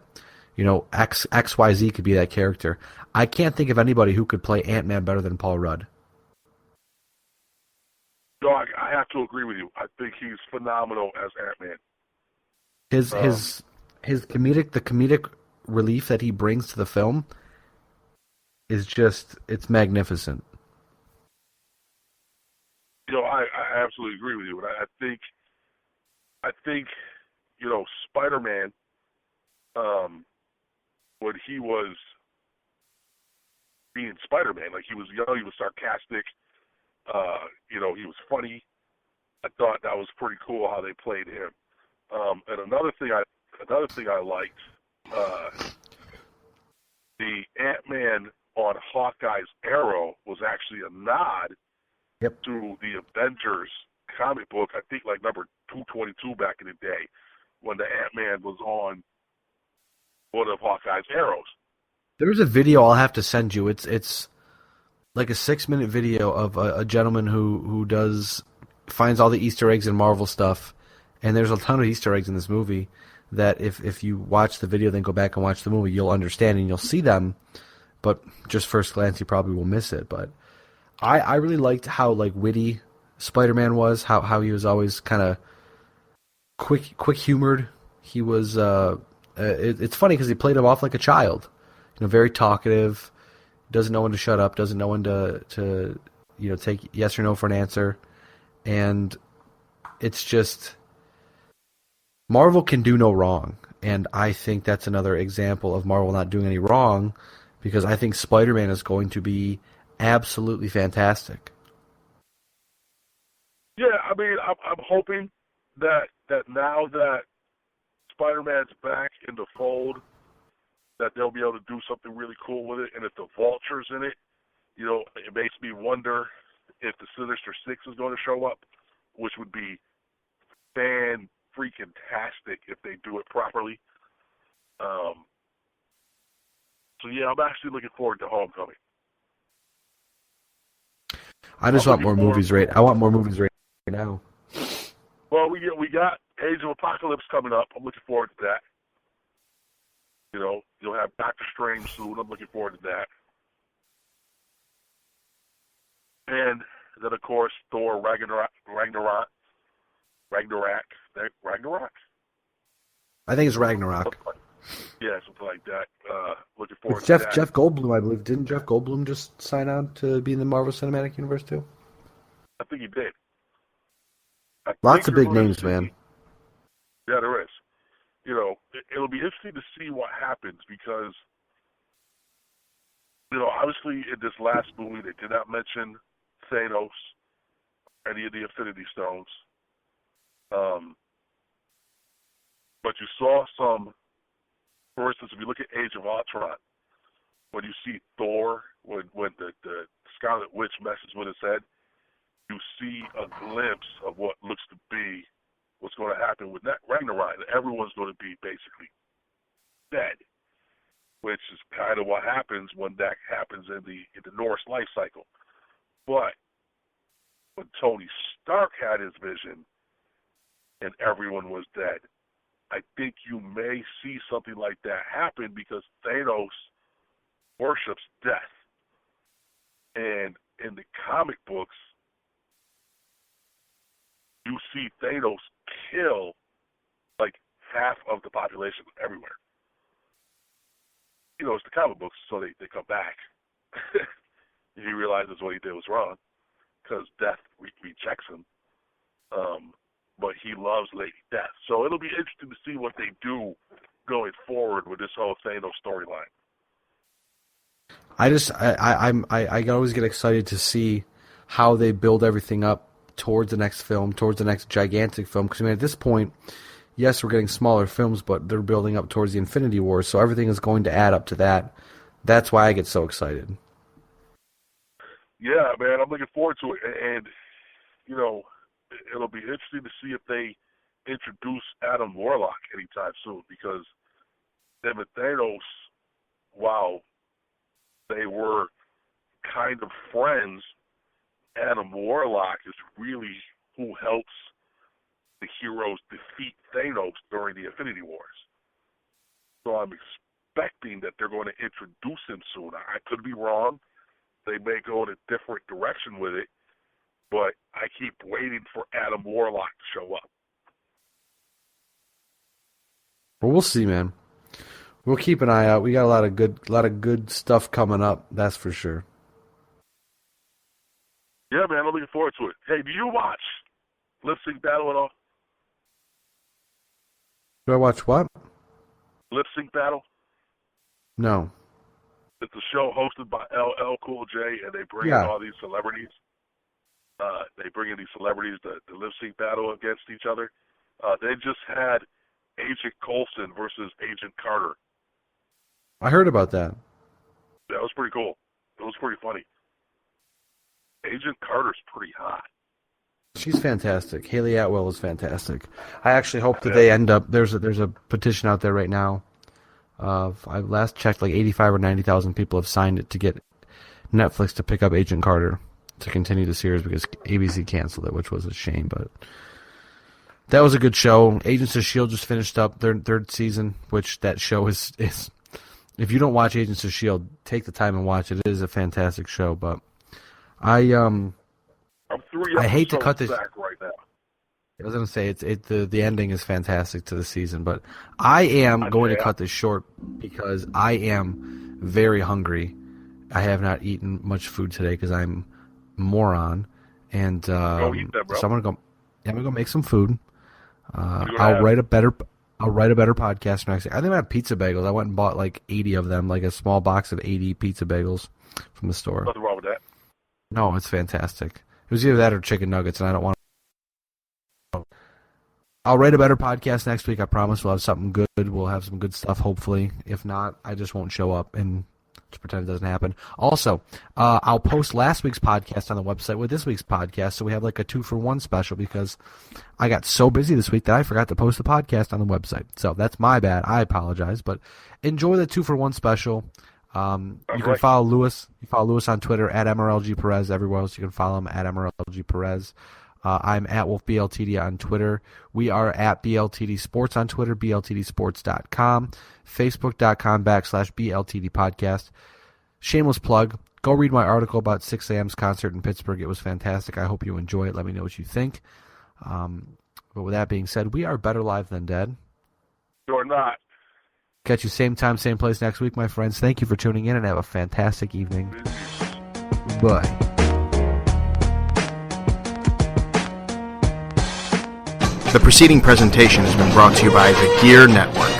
XYZ could be that character. I can't think of anybody who could play Ant-Man better than Paul Rudd. No, I have to agree with you. I think he's phenomenal as Ant-Man. His comedic relief that he brings to the film is it's magnificent. I absolutely agree with you. And I think, Spider-Man, when he was being Spider-Man, like he was young, he was sarcastic, he was funny. I thought that was pretty cool how they played him. And another thing I liked, the Ant-Man on Hawkeye's arrow was actually a nod to the Avengers comic book, I think like number 222 back in the day, when the Ant-Man was on one of Hawkeye's arrows. There's a video I'll have to send you. It's like a 6-minute video of a gentleman who finds all the Easter eggs in Marvel stuff, and there's a ton of Easter eggs in this movie that if you watch the video then go back and watch the movie, you'll understand and you'll see them, but just first glance you probably will miss it. But I really liked how witty Spider-Man was, how he was always kind of quick humored. He was it's funny because he played him off like a child, very talkative, doesn't know when to shut up, doesn't know when to take yes or no for an answer, and it's just Marvel can do no wrong, and I think that's another example of Marvel not doing any wrong, because I think Spider-Man is going to be absolutely fantastic. Yeah, I mean, I'm hoping that now that Spider-Man's back in the fold, that they'll be able to do something really cool with it. And if the Vulture's in it, it makes me wonder if the Sinister Six is going to show up, which would be fan-freaking-tastic if they do it properly. So, yeah, I'm actually looking forward to Homecoming. I just want more movies right. I want more movies right now. Well, we got Age of Apocalypse coming up. I'm looking forward to that. You'll have Doctor Strange soon. I'm looking forward to that. And then, of course, Thor Ragnarok. I think it's Ragnarok. Yeah, something like that. Looking forward to that. Jeff Goldblum, I believe. Didn't Jeff Goldblum just sign on to be in the Marvel Cinematic Universe too? I think he did. Lots of big names, man. Yeah, there is. It'll be interesting to see what happens because, obviously in this last movie they did not mention Thanos. any of the Infinity Stones. But you saw some, for instance, if you look at Age of Ultron, when you see Thor, when the Scarlet Witch messes with his head, you see a glimpse of what looks to be what's going to happen with Ragnarok. Everyone's going to be basically dead, which is kind of what happens when that happens in the Norse life cycle. But when Tony Stark had his vision and everyone was dead, I think you may see something like that happen because Thanos worships death. And in the comic books, you see Thanos kill like half of the population everywhere. You know, it's the comic books, so they come back. He realizes what he did was wrong because death rejects him. But he loves Lady Death. So it'll be interesting to see what they do going forward with this whole Thanos storyline. I always get excited to see how they build everything up towards the next film, towards the next gigantic film. Because, I mean, at this point, yes, we're getting smaller films, but they're building up towards the Infinity War, so everything is going to add up to that. That's why I get so excited. Yeah, man, I'm looking forward to it. And, you know, it'll be interesting to see if they introduce Adam Warlock anytime soon, because them and Thanos, while they were kind of friends, Adam Warlock is really who helps the heroes defeat Thanos during the Infinity Wars. So I'm expecting that they're going to introduce him soon. I could be wrong. They may go in a different direction with it, but I keep waiting for Adam Warlock to show up. Well, we'll see, man. We'll keep an eye out. We got a lot of good stuff coming up. That's for sure. Yeah, man, I'm looking forward to it. Hey, do you watch Lip Sync Battle at all? Do I watch what? Lip Sync Battle? No. It's a show hosted by LL Cool J, and they bring in all these celebrities. They bring in these celebrities to lip sync battle against each other. They just had Agent Coulson versus Agent Carter. I heard about that. That was pretty cool. It was pretty funny. Agent Carter's pretty hot. She's fantastic. Haley Atwell is fantastic. I actually hope that they end up. There's a petition out there right now. I last checked, like 85 or 90,000 people have signed it to get Netflix to pick up Agent Carter to continue the series because ABC canceled it, which was a shame. But that was a good show. Agents of S.H.I.E.L.D. just finished up their third season, which that show is. If you don't watch Agents of S.H.I.E.L.D., take the time and watch it. It is a fantastic show. But I'm I hate to cut this back right now. I was going to say the ending is fantastic to the season, but I am going to cut this short because I am very hungry. I have not eaten much food today because I'm a moron, and Go eat that, bro. so I'm gonna go make some food. I'll write a better podcast next. I think I have pizza bagels. I went and bought like 80 of them, like a small box of 80 pizza bagels from the store. Nothing wrong with that. No, it's fantastic. It was either that or chicken nuggets, and I don't want. I'll write a better podcast next week. I promise we'll have something good. We'll have some good stuff, hopefully. If not, I just won't show up and just pretend it doesn't happen. Also, I'll post last week's podcast on the website with this week's podcast, so we have like a 2-for-1 special because I got so busy this week that I forgot to post the podcast on the website. So that's my bad. I apologize, but enjoy the 2-for-1 special. You can follow Lewis. You follow Lewis on Twitter at MRLG Perez. Everywhere else you can follow him at MRLG Perez. I'm at WolfBLTD on Twitter. We are at BLTD Sports on Twitter, BLTDsports.com, Facebook.com/BLTD Podcast. Shameless plug. Go read my article about 6 a.m.'s concert in Pittsburgh. It was fantastic. I hope you enjoy it. Let me know what you think. But with that being said, we are better live than dead. You're not. Catch you same time, same place next week, my friends. Thank you for tuning in and have a fantastic evening. Bye. The preceding presentation has been brought to you by the Gear Network.